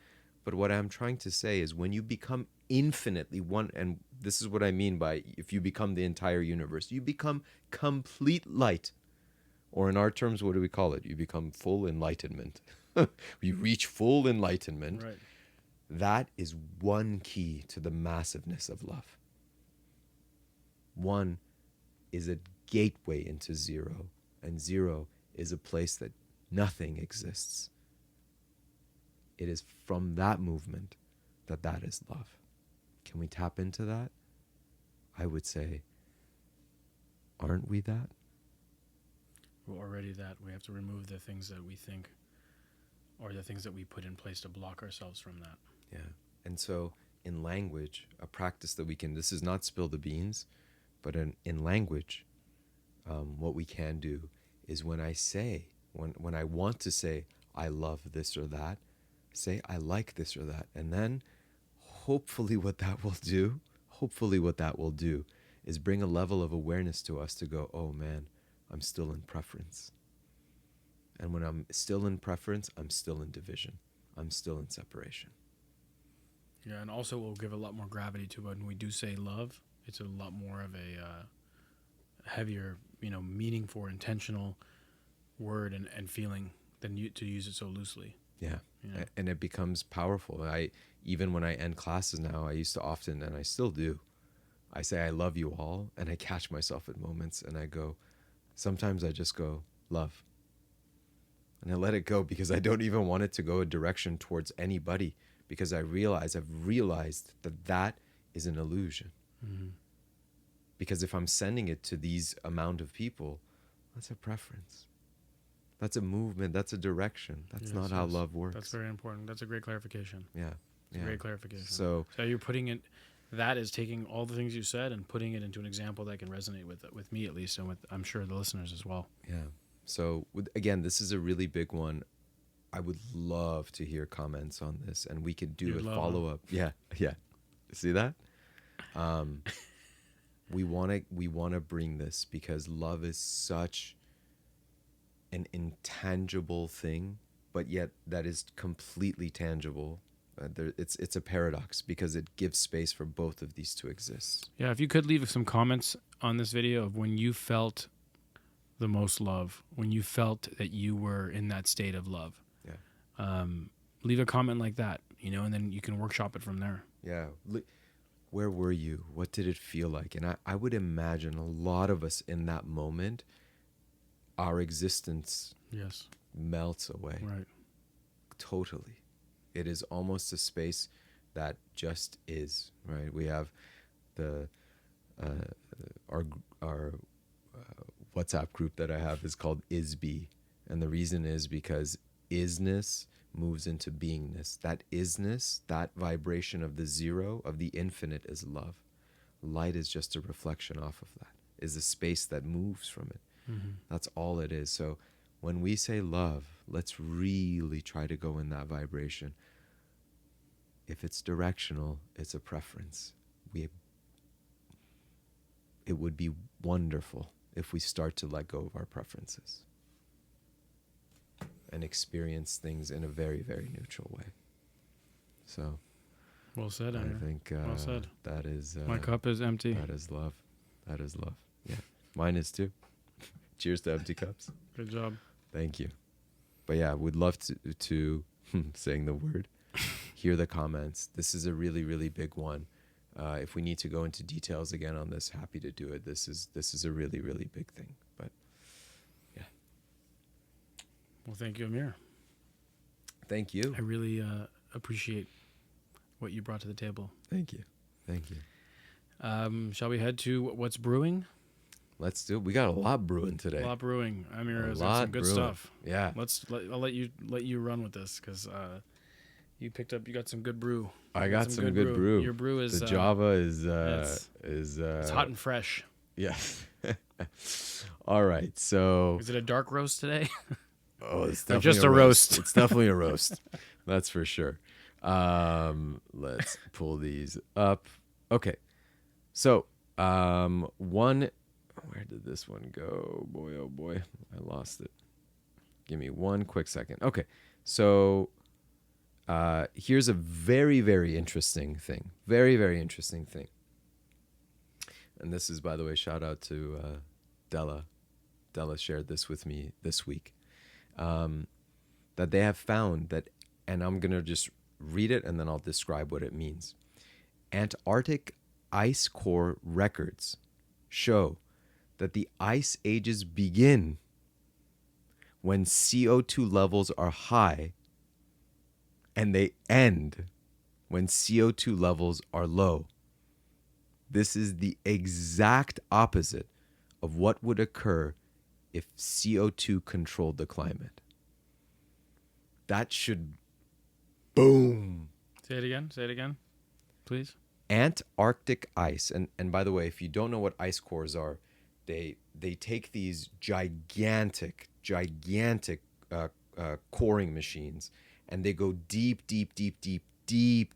But what I'm trying to say is when you become infinitely one, and this is what I mean by if you become the entire universe, you become complete light. Or in our terms, what do we call it? You become full enlightenment. You reach full enlightenment. Right. That is one key to the massiveness of love. One is a gateway into zero, and zero is a place that nothing exists. It is from that movement that is love. Can we tap into that? I would say, aren't we that? We're already that. We have to remove the things that we think, or the things that we put in place to block ourselves from that. Yeah. And so in language, a practice that we can, this is not spill the beans, but in language, what we can do is when I want to say, I love this or that, say, I like this or that. And then hopefully what that will do is bring a level of awareness to us to go, oh man, I'm still in preference. And when I'm still in preference, I'm still in division. I'm still in separation. Yeah, and also we'll give a lot more gravity to when we do say love. It's a lot more of a heavier, meaningful, intentional word and feeling than to use it so loosely. Yeah. And it becomes powerful. Even when I end classes now, I used to often, and I still do, I say, I love you all. And I catch myself at moments and I go, sometimes I just go, love. And I let it go because I don't even want it to go a direction towards anybody, because I've realized that is an illusion. Mm-hmm. Because if I'm sending it to these amount of people, that's a preference. That's a movement. That's a direction. That's not how love works. That's very important. That's a great clarification. Yeah. It's a great clarification. So you're putting it, that is taking all the things you said and putting it into an example that can resonate with me at least, and with, I'm sure, the listeners as well. Yeah. So again, this is a really big one. I would love to hear comments on this, and we could do a follow-up. Yeah. See that? We want to bring this because love is such an intangible thing, but yet that is completely tangible. It's a paradox because it gives space for both of these to exist. Yeah, if you could leave some comments on this video of when you felt the most love, when you felt that you were in that state of love. Yeah. Leave a comment like that, and then you can workshop it from there. Yeah. where were you? What did it feel like? And I would imagine a lot of us in that moment, our existence Yes. melts away. Right. Totally. It is almost a space that just is, right? We have the our WhatsApp group that I have is called ISB, and the reason is because isness moves into beingness. That isness, that vibration of the zero, of the infinite, is love. Light is just a reflection off of that, is a space that moves from it. Mm-hmm. That's all it is. So when we say love, let's really try to go in that vibration. If it's directional, it's a preference. It would be wonderful if we start to let go of our preferences and experience things in a very, very neutral way. So, Well said, I Amir. think Well said. that is My cup is empty. that is love. That is love. Yeah, mine is too. Cheers to empty cups. Good job. Thank you. But yeah, would love to saying the word, hear the comments. This is a really, really big one. If we need to go into details again on this, happy to do it. This is a really, really big thing. But yeah. Well, thank you, Amir. Thank you. I really appreciate what you brought to the table. Thank you. Thank you. Shall we head to what's brewing? Let's do it. We got a lot brewing today. A lot brewing. Amir has got lot some good brewing. stuff. Yeah. I'll let you run with this because you got some good brew. I got some good brew. Your brew is the Java is it's hot and fresh. Yeah. All right. So Is it a dark roast today? oh, it's Or definitely just a roast? It's definitely a roast. That's for sure. Let's pull these up. Okay. So, one, where did this one go? Boy, oh boy, I lost it. Give me one quick second. Okay. So, here's a very, very interesting thing. Very, very interesting thing. And this is, by the way, shout out to Della. Della shared this with me this week. That they have found that, and I'm going to just read it and then I'll describe what it means. Antarctic ice core records show that the ice ages begin when CO2 levels are high and they end when CO2 levels are low. This is the exact opposite of what would occur if CO2 controlled the climate. That should boom. Say it again, please. Antarctic ice, and by the way, if you don't know what ice cores are, they take these gigantic coring machines, and they go deep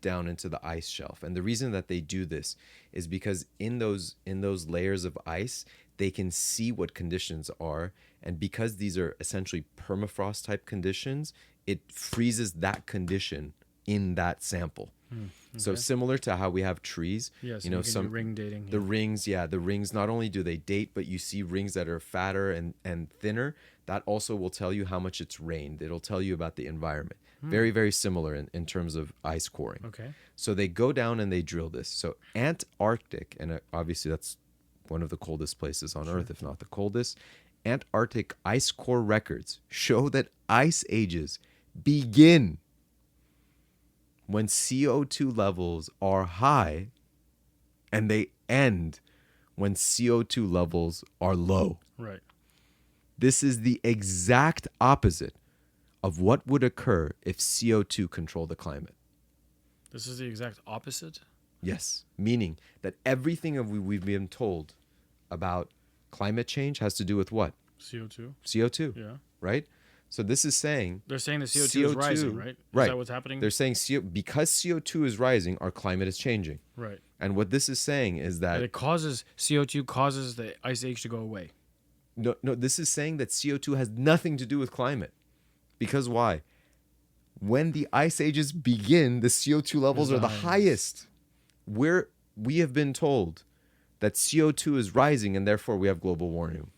down into the ice shelf. And the reason that they do this is because in those layers of ice, they can see what conditions are, and because these are essentially permafrost type conditions, it freezes that condition in that sample. Okay. So similar to how we have trees, yes, you know, some ring dating. The rings, the rings, not only do they date, but you see rings that are fatter and thinner. That also will tell you how much it's rained. It'll tell you about the environment. Very, very similar in terms of ice coring. Okay. So they go down and they drill this. So Antarctic, and obviously that's one of the coldest places on Earth, if not the coldest. Antarctic ice core records show that ice ages begin when CO2 levels are high and they end when CO2 levels are low. Right. This is the exact opposite of what would occur if CO2 controlled the climate. This is the exact opposite? Yes, meaning that everything we've been told about climate change has to do with what? CO2. CO2. Yeah. Right? So this is saying... They're saying the CO2 is rising, right? Is that what's happening? They're saying because CO2 is rising, our climate is changing. Right. And what this is saying is that... But CO2 causes the ice age to go away. No, this is saying that CO2 has nothing to do with climate. Because why? When the ice ages begin, the CO2 levels are the highest. We have been told that CO2 is rising and therefore we have global warming.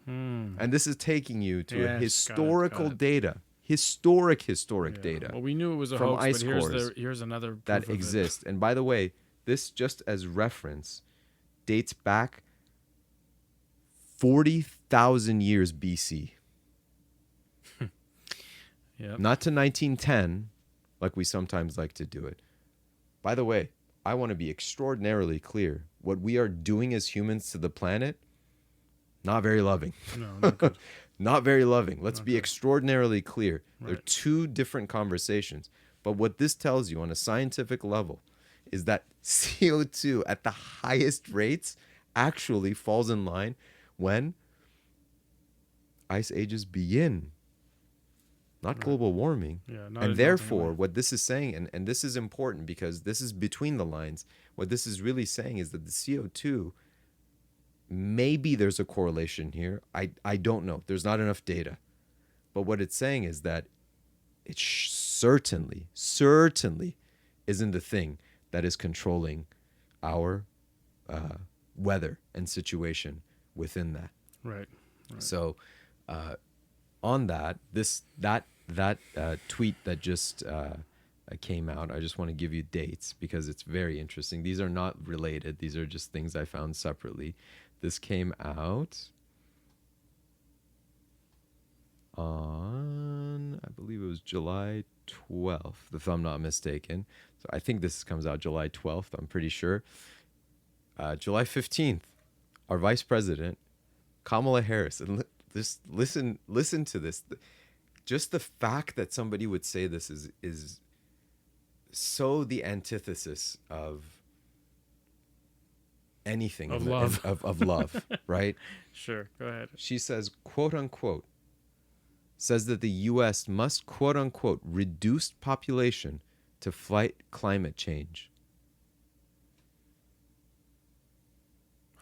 And this is taking you to a historical data, historic data. Well, we knew it was a from hoax, ice but cores here's another proof that of exist. And by the way, This, just as reference, dates back 40,000 years BC. Yep. Not to 1910, like we sometimes like to do it. By the way, I want to be extraordinarily clear. What we are doing as humans to the planet, not very loving. No, not good. Not very loving. Let's Not be good. extraordinarily clear. They're Right. two different conversations. But what this tells you on a scientific level is that CO2 at the highest rates actually falls in line when ice ages begin, not Right. global warming. Yeah, not And in therefore, melting what this is saying, and this is important because this is between the lines, what this is really saying is that the CO2, maybe there's a correlation here. I don't know. There's not enough data. But what it's saying is that it certainly isn't the thing that is controlling our weather and situation within that. Right. Right. So, on that, that tweet that just came out, I just want to give you dates because it's very interesting. These are not related. These are just things I found separately. This came out on, I believe it was July 12th, if I'm not mistaken. So I think this comes out July 12th, I'm pretty sure. July 15th, our vice president, Kamala Harris, and just listen to this. Just the fact that somebody would say this is so the antithesis of anything Of in the- love. of love, right? Sure. Go ahead. She says, quote unquote, says that the U.S. must, quote unquote, reduce population to fight climate change.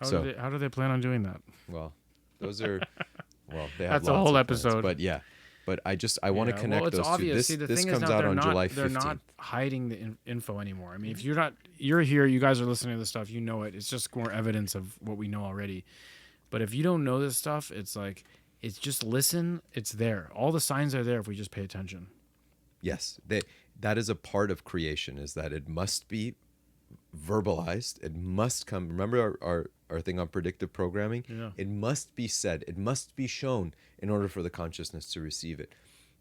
So- How do they plan on doing that? Well, those are, well, they have That's a lots whole of plans, episode. but yeah. But I want to Yeah, connect well, it's those obvious. two. This, See, the this thing comes is now out they're on not, July They're 15th. not hiding the info anymore. I mean, if you're here, you guys are listening to this stuff, you know it. It's just more evidence of what we know already. But if you don't know this stuff, it's like, it's just listen. It's there. All the signs are there if we just pay attention. Yes, that is a part of creation, is that it must be verbalized. It must come. Remember our thing on predictive programming? Yeah. It must be said. It must be shown in order for the consciousness to receive it.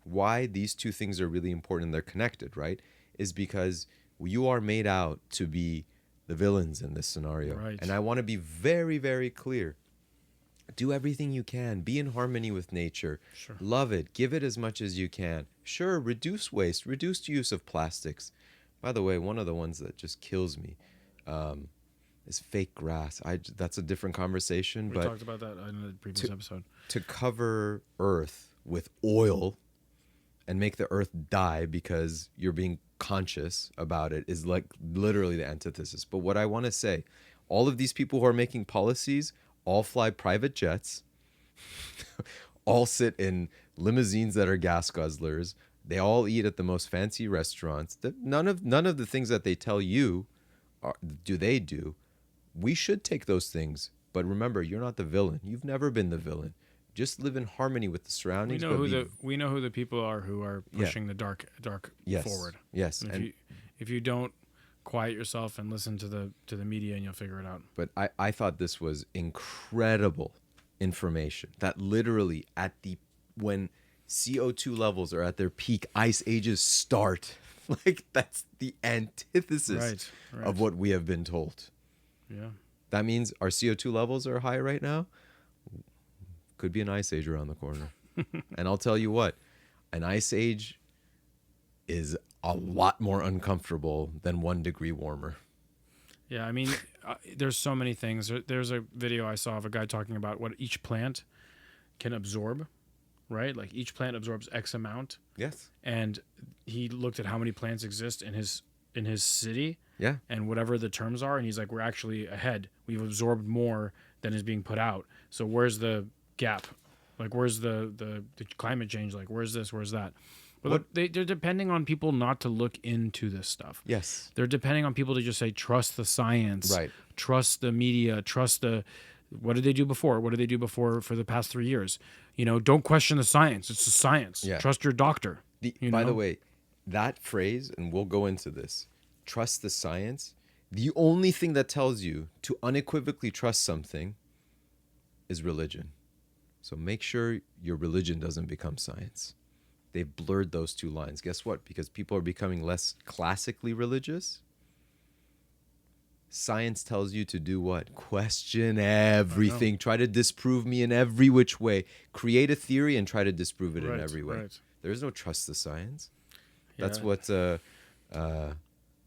Why these two things are really important and they're connected, right? Is because you are made out to be the villains in this scenario. Right. And I want to be very, very clear. Do everything you can. Be in harmony with nature. Sure. Love it. Give it as much as you can. Sure, reduce waste. Reduce use of plastics. By the way, one of the ones that just kills me is fake grass. That's a different conversation. We but talked about that in the previous episode. to cover Earth with oil and make the Earth die because you're being conscious about it is like literally the antithesis. But what I want to say, all of these people who are making policies all fly private jets, all sit in limousines that are gas guzzlers. They all eat at the most fancy restaurants. None of the things that they tell you do they do. We should take those things. But remember, you're not the villain. You've never been the villain. Just live in harmony with the surroundings. We know who the people are who are pushing the dark Yes. forward. Yes. And if you don't quiet yourself and listen to the media, and you'll figure it out. But I thought this was incredible information that literally when CO2 levels are at their peak, ice ages start. Like that's the antithesis Right. of what we have been told. Yeah. That means our CO2 levels are high right now. Could be an ice age around the corner. And I'll tell you what, an ice age is a lot more uncomfortable than 1 degree warmer. Yeah, I mean, there's so many things. There's a video I saw of a guy talking about what each plant can absorb, right? Like each plant absorbs X amount, Yes. and he looked at how many plants exist in his city, Yeah. and whatever the terms are, and he's like, we're actually ahead. We've absorbed more than is being put out. So where's the gap? Like, where's the climate change? Like, where's this? Where's that? But they're depending on people not to look into this stuff. Yes. They're depending on people to just say, trust the science, Right. trust the media, trust what did they do before? What did they do before for the past 3 years? Don't question the science. It's the science. Yeah. Trust your doctor. By the way, that phrase, and we'll go into this, trust the science, The only thing that tells you to unequivocally trust something is religion. So make sure your religion doesn't become science. They've blurred those two lines. Guess what? Because people are becoming less classically religious. Science tells you to do what? Question everything. Try to disprove me in every which way. Create a theory and try to disprove it in every way. Right. There is no trust to science. Yeah. That's what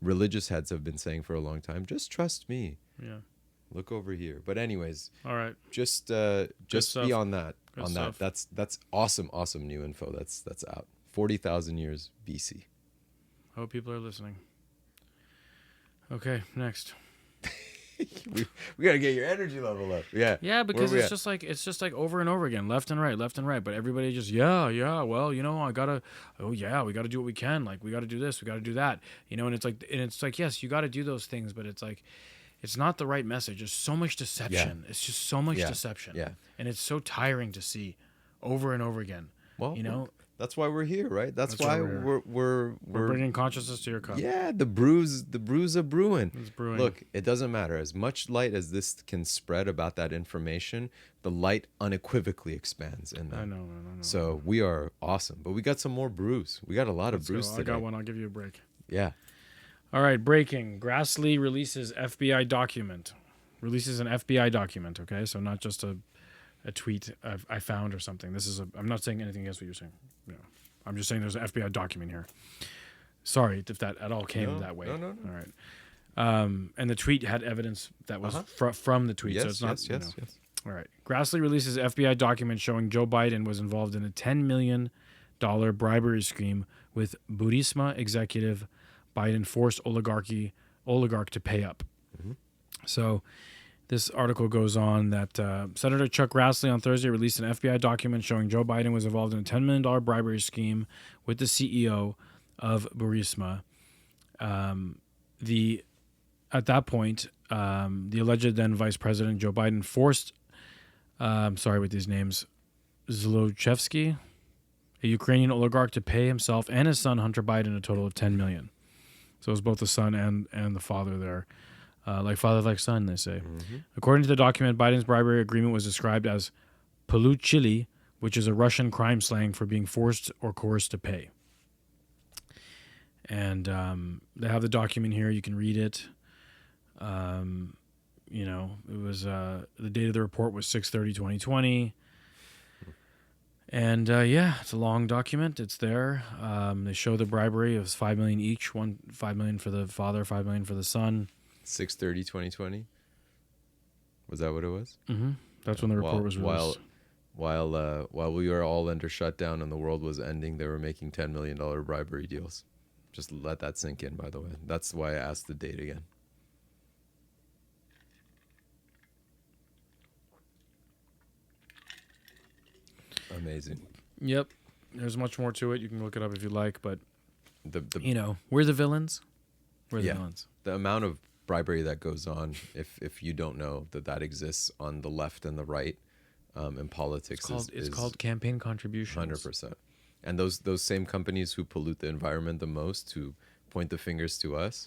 religious heads have been saying for a long time. Just trust me. Yeah. Look over here. But anyways, All right. just stuff. beyond that, Good on stuff. that, that's awesome new info. That's out. 40,000 years BC. Hope people are listening. Okay, next. we gotta get your energy level up. Yeah. Yeah, because Where we it's just like over and over again, left and right. But everybody just well, we gotta do what we can. Like we gotta do this, we gotta do that. And it's like yes, you gotta do those things, but it's like it's not the right message. There's so much deception. It's just so much deception. Yeah. And it's so tiring to see over and over again. Well, that's why we're here, right? That's why we're bringing consciousness to your cup. Yeah, the brews are brewing. It's brewing. Look, it doesn't matter. As much light as this can spread about that information, the light unequivocally expands in that. I know. So we are awesome. But we got some more brews. We got a lot of brews today. I got one. I'll give you a break. Yeah. All right, breaking. Grassley releases FBI document. Releases an FBI document, okay? So not just a tweet I found or something. I'm not saying anything against what you're saying. I'm just saying there's an FBI document here. Sorry if that at all came that way. No. All right. And the tweet had evidence that was from the tweet. Yes, so it's not, yes. All right. Grassley releases FBI document showing Joe Biden was involved in a $10 million bribery scheme with Burisma executive Biden forced oligarch to pay up. Mm-hmm. So this article goes on that Senator Chuck Grassley on Thursday released an FBI document showing Joe Biden was involved in a $10 million bribery scheme with the CEO of Burisma. At that point, the alleged then Vice President Joe Biden forced, with these names, Zlochevsky, a Ukrainian oligarch, to pay himself and his son Hunter Biden a total of $10 million. So it was both the son and the father there. Like father, like son, they say. Mm-hmm. According to the document, Biden's bribery agreement was described as Poluchili, which is a Russian crime slang for being forced or coerced to pay. And they have the document here. You can read it. It was the date of the report was 6/30/2020. And it's a long document. It's there. They show the bribery. It was $5 million each. $5 million for the father, $5 million for the son. 6/30/2020. Was that what it was? Mm-hmm. That's when the report was released. While we were all under shutdown and the world was ending, they were making $10 million bribery deals. Just let that sink in, by the way. That's why I asked the date again. Amazing. Yep. There's much more to it. You can look it up if you like, but the we're the villains. We're the villains. The amount of bribery that goes on, if you don't know that exists on the left and the right in politics, it's called campaign contributions. 100%. And those same companies who pollute the environment the most, who point the fingers to us,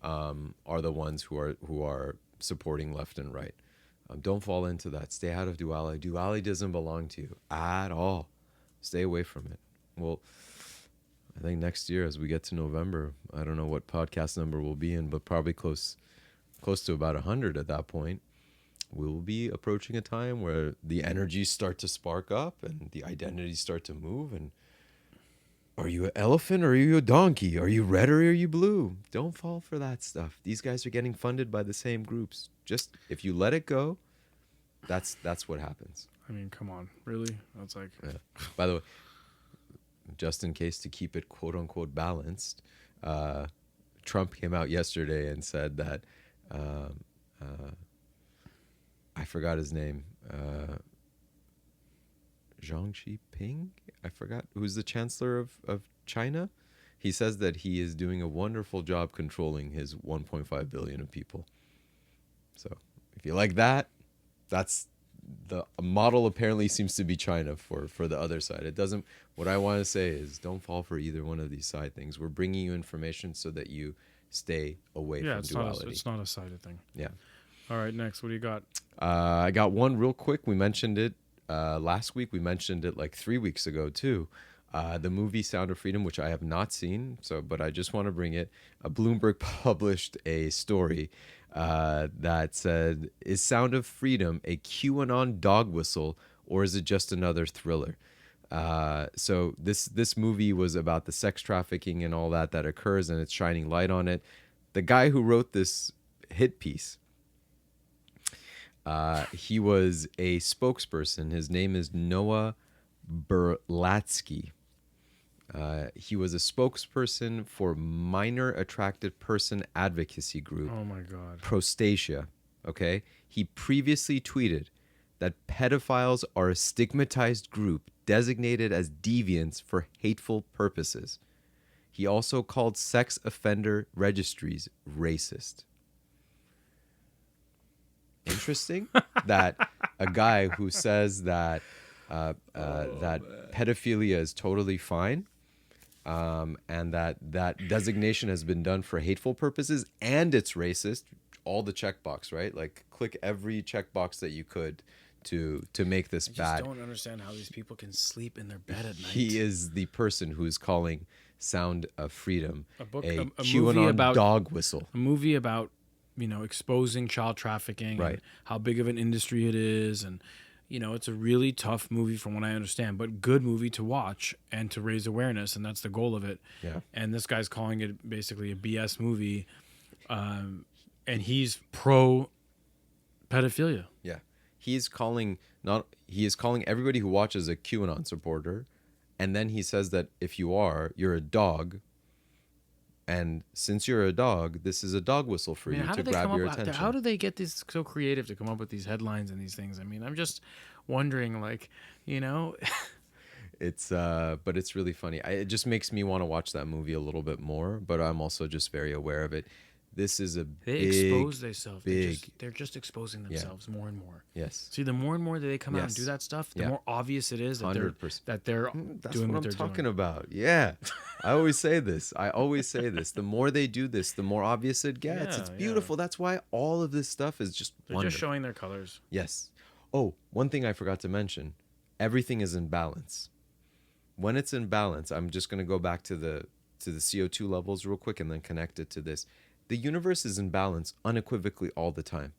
are the ones who are supporting left and right. Don't fall into that. Stay out of duality. Duality doesn't belong to you at all. Stay away from it. Well, I think next year, as we get to November, I don't know what podcast number we'll be in, but probably close to about 100 at that point. We will be approaching a time where the energies start to spark up and the identities start to move. And are you an elephant or are you a donkey? Are you red or are you blue? Don't fall for that stuff. These guys are getting funded by the same groups. Just if you let it go, that's what happens. I mean, come on, really? That's like. Yeah. By the way, just in case to keep it quote unquote balanced, Trump came out yesterday and said that I forgot his name. Zhang Jinping? I forgot. Who's the chancellor of China? He says that he is doing a wonderful job controlling his 1.5 billion of people. So if you like that, that's the model apparently seems to be China for the other side. It doesn't. What I want to say is don't fall for either one of these side things. We're bringing you information so that you stay away Yeah, from duality. it's not a sided thing. Yeah. All right, next, what do you got? I got one real quick. We mentioned it last week. We mentioned it like 3 weeks ago too. The movie Sound of Freedom, which I have not seen, but I just want to bring it. Bloomberg published a story that said, "Is Sound of Freedom a QAnon dog whistle, or is it just another thriller?" So this movie was about the sex trafficking and all that occurs, and it's shining light on it. The guy who wrote this hit piece, he was a spokesperson. His name is Noah Berlatsky. He was a spokesperson for minor attracted person advocacy group, Oh my God. Prostasia. Okay? He previously tweeted that pedophiles are a stigmatized group designated as deviants for hateful purposes. He also called sex offender registries racist. Interesting that a guy who says that that pedophilia is totally fine, and that designation has been done for hateful purposes and it's racist. All the checkbox, right? Like click every checkbox that you could to make this bad. I don't understand how these people can sleep in their bed at night. He is the person who is calling Sound of Freedom a movie QAnon about dog whistle. A movie about, exposing child trafficking, Right? And how big of an industry it is, and it's a really tough movie from what I understand, but good movie to watch and to raise awareness, and that's the goal of it. Yeah. And this guy's calling it basically a BS movie, and he's pro pedophilia. Yeah. He is calling everybody who watches a QAnon supporter, and then he says that if you're a dog, and since you're a dog, this is a dog whistle for you to grab your attention. How do they get this so creative to come up with these headlines and these things? I mean, I'm just wondering, It's but it's really funny. It just makes me want to watch that movie a little bit more, but I'm also just very aware of it. This is they expose themselves. They're just exposing themselves more and more. Yes. See, the more and more that they come out and do that stuff, the more obvious it is that 100%. they're That's doing what what I'm they're talking doing. about. Yeah. I always say this. The more they do this, the more obvious it gets. Yeah, It's beautiful. That's why all of this stuff is just They're wonderful. just showing their colors. Yes. Oh, one thing I forgot to mention. Everything is in balance. When it's in balance, I'm just going to go back to the CO2 levels real quick and then connect it to this. The universe is in balance unequivocally all the time.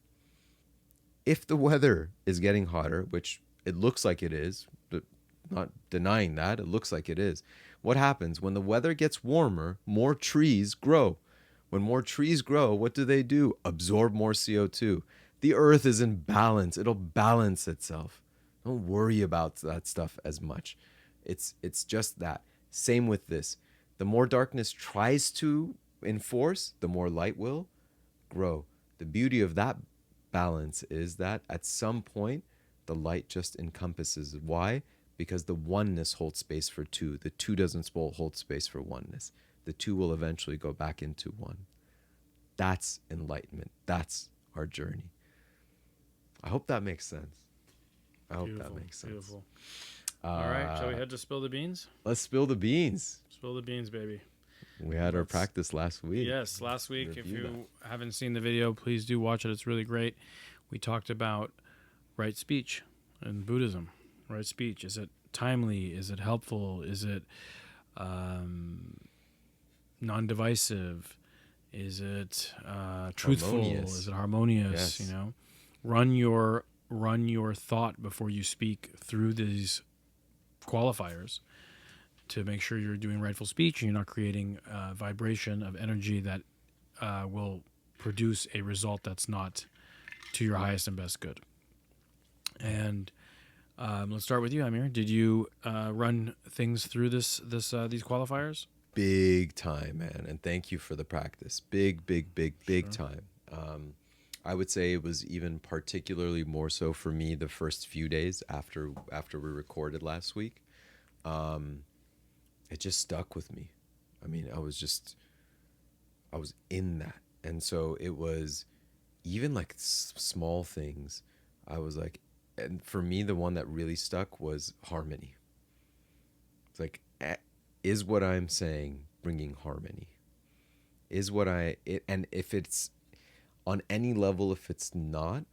If the weather is getting hotter, which it looks like it is, but not denying that, it looks like it is. What happens? When the weather gets warmer, more trees grow. When more trees grow, what do? Absorb more CO2. The earth is in balance. It'll balance itself. Don't worry about that stuff as much. It's just that. Same with this. The more darkness tries to enforce, the more light will grow. The beauty of that balance is that at some point, the light just encompasses. Why? Because the oneness holds space for two. The two doesn't hold space for oneness. The two will eventually go back into one. That's enlightenment. That's our journey. I hope that makes sense. Beautiful. All right, shall we head to spill the beans? Let's spill the beans. Spill the beans, baby. We had our practice last week. Yes, last week. If you haven't seen the video, please do watch it. It's really great. We talked about right speech in Buddhism. Right speech. Is it timely? Is it helpful? Is it non-divisive? Is it truthful? Harmonious. Is it harmonious? Yes. Run your thought before you speak through these qualifiers to make sure you're doing rightful speech and you're not creating a vibration of energy that will produce a result that's not to your highest and best good. And let's start with you, Amir. Did you run things through these qualifiers? Big time, man. And thank you for the practice. Big time. I would say it was even particularly more so for me the first few days after we recorded last week. It just stuck with me. I mean, I was in that. And so it was even like small things. I was like, and for me, the one that really stuck was harmony. It's like, is what I'm saying bringing harmony? is what and if it's on any level, if it's not,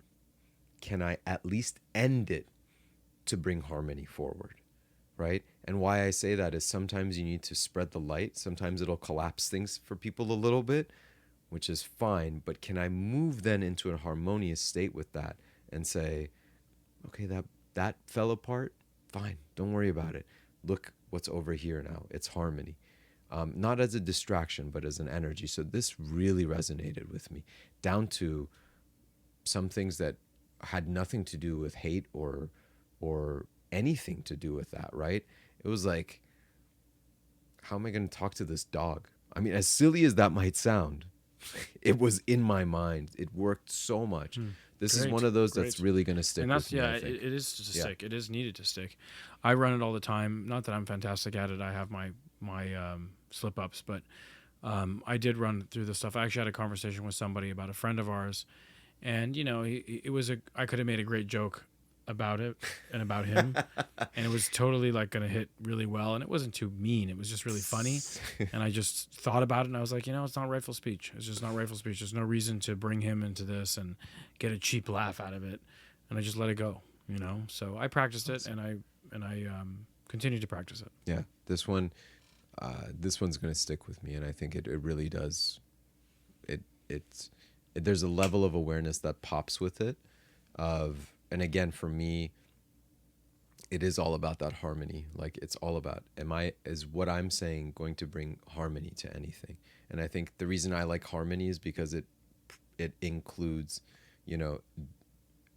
can I at least end it to bring harmony forward, right? And why I say that is sometimes you need to spread the light. Sometimes it'll collapse things for people a little bit, which is fine. But can I move then into a harmonious state with that and say, okay, that fell apart. Fine, don't worry about it. Look what's over here now. It's harmony. Not as a distraction, but as an energy. So this really resonated with me, down to some things that had nothing to do with hate or anything to do with that, right? It was like, how am I going to talk to this dog? I mean, as silly as that might sound, it was in my mind. It worked so much. This is one of those that's really going to stick and that's with me, yeah, it is to stick. It is needed to stick. I run it all the time. Not that I'm fantastic at it. I have my slip ups, but I did run through this stuff. I actually had a conversation with somebody about a friend of ours, and you know, I could have made a great joke about it and about him, and it was totally like going to hit really well, and it wasn't too mean. It was just really funny, and I just thought about it, and I was like, you know, it's not rightful speech. It's just not rightful speech. There's no reason to bring him into this and get a cheap laugh out of it, and I just let it go. You know, so I practiced it, and I continue to practice it. Yeah, this one's going to stick with me, and I think it really does. There's a level of awareness that pops with it, and again, for me, it is all about that harmony. Like, it's all about, is what I'm saying going to bring harmony to anything? And I think the reason I like harmony is because it includes, you know,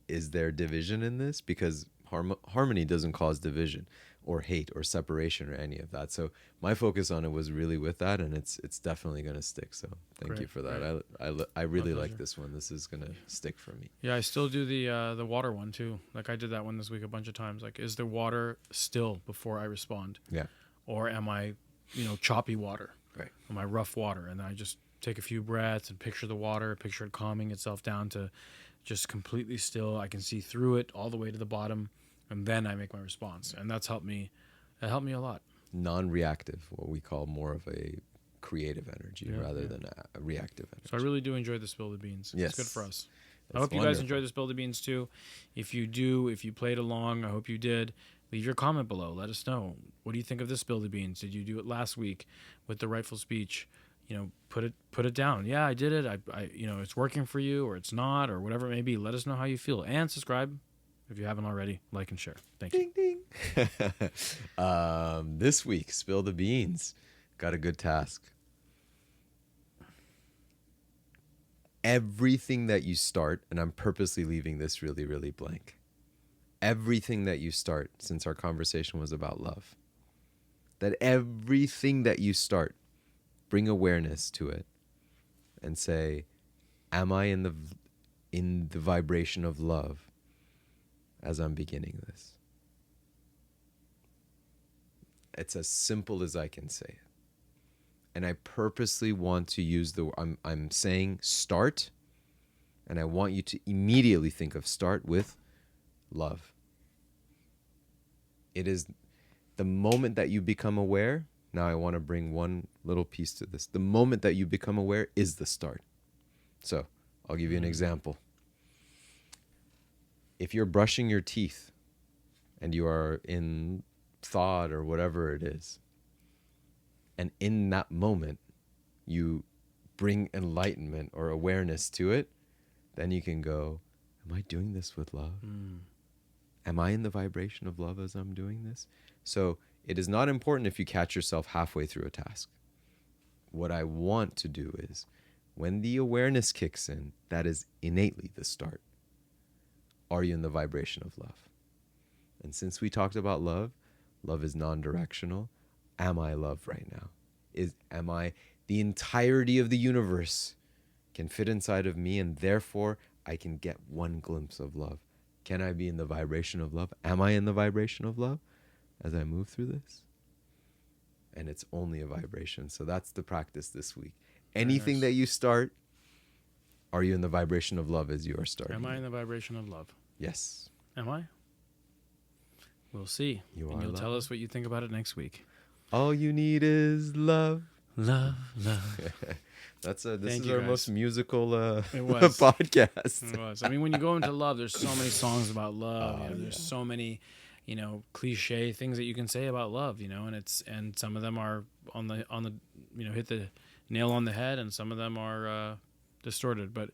is there division in this? Because harmony doesn't cause division or hate or separation or any of that. So my focus on it was really with that, and it's definitely going to stick. So thank you for that. I really like this one. This is going to stick for me. Yeah, I still do the water one too. Like, I did that one this week a bunch of times. Like, is the water still before I respond? Yeah. Or am I, you know, choppy water? Right. Am I rough water? And then I just take a few breaths and picture the water, picture it calming itself down to just completely still. I can see through it all the way to the bottom, and then I make my response. And that's helped me. It helped me a lot. Non-reactive, what we call more of a creative energy rather than a reactive energy. So I really do enjoy the Spill the Beans. Yes. It's good for us. That's I hope wonderful. you guys enjoy the Spill the Beans too. If you do, if you played along, I hope you did. Leave your comment below. Let us know. What do you think of this Spill the Beans? Did you do it last week with the rightful speech? You know, put it down. Yeah, I did it. I you know, it's working for you, or it's not, or whatever it may be. Let us know how you feel, and subscribe if you haven't already. Like and share. Thank you. Ding ding. This week, Spill the Beans. Got a good task. Everything that you start, and I'm purposely leaving this really, really blank. Everything that you start, since our conversation was about love, that everything that you start, bring awareness to it and say, am I in the vibration of love as I'm beginning this? It's as simple as I can say it. And I purposely want to use I'm saying start, and I want you to immediately think of start with love. It is the moment that you become aware. Now I want to bring one little piece to this. The moment that you become aware is the start. So I'll give you an example. If you're brushing your teeth and you are in thought or whatever it is, and in that moment you bring enlightenment or awareness to it, then you can go, am I doing this with love? Am I in the vibration of love as I'm doing this? So it is not important if you catch yourself halfway through a task. What I want to do is, when the awareness kicks in, that is innately the start. Are you in the vibration of love? And since we talked about love is non-directional. Am I love right now? Am I the entirety of the universe can fit inside of me, and therefore I can get one glimpse of love? Can I be in the vibration of love? Am I in the vibration of love as I move through this? And it's only a vibration. So that's the practice this week. Anything that you start, are you in the vibration of love as you are starting? Am I in the vibration of love? Yes. Am I? We'll see. You'll tell us what you think about it next week. All you need is love. Love, love. This Thank is you, our guys. most musical It was. podcast. It was. I mean, when you go into love, there's so many songs about love. Oh, There's so many, cliche things that you can say about love. And some of them are on the hit the nail on the head, and some of them are distorted. But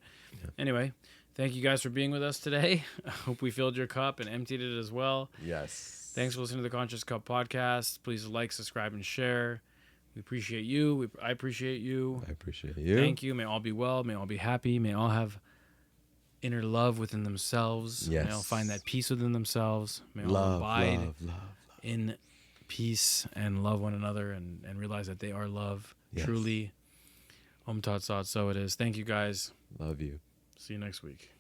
anyway, thank you guys for being with us today. I hope we filled your cup and emptied it as well. Yes. Thanks for listening to the Conscious Cup podcast. Please like, subscribe, and share. We appreciate you. I appreciate you. I appreciate you. Thank you. May all be well. May all be happy. May all have inner love within themselves. Yes. May all find that peace within themselves. May all Love, abide love. in peace and love one another and realize that they are love. Yes. Truly. Om Tat Sat. So it is. Thank you guys. Love you. See you next week.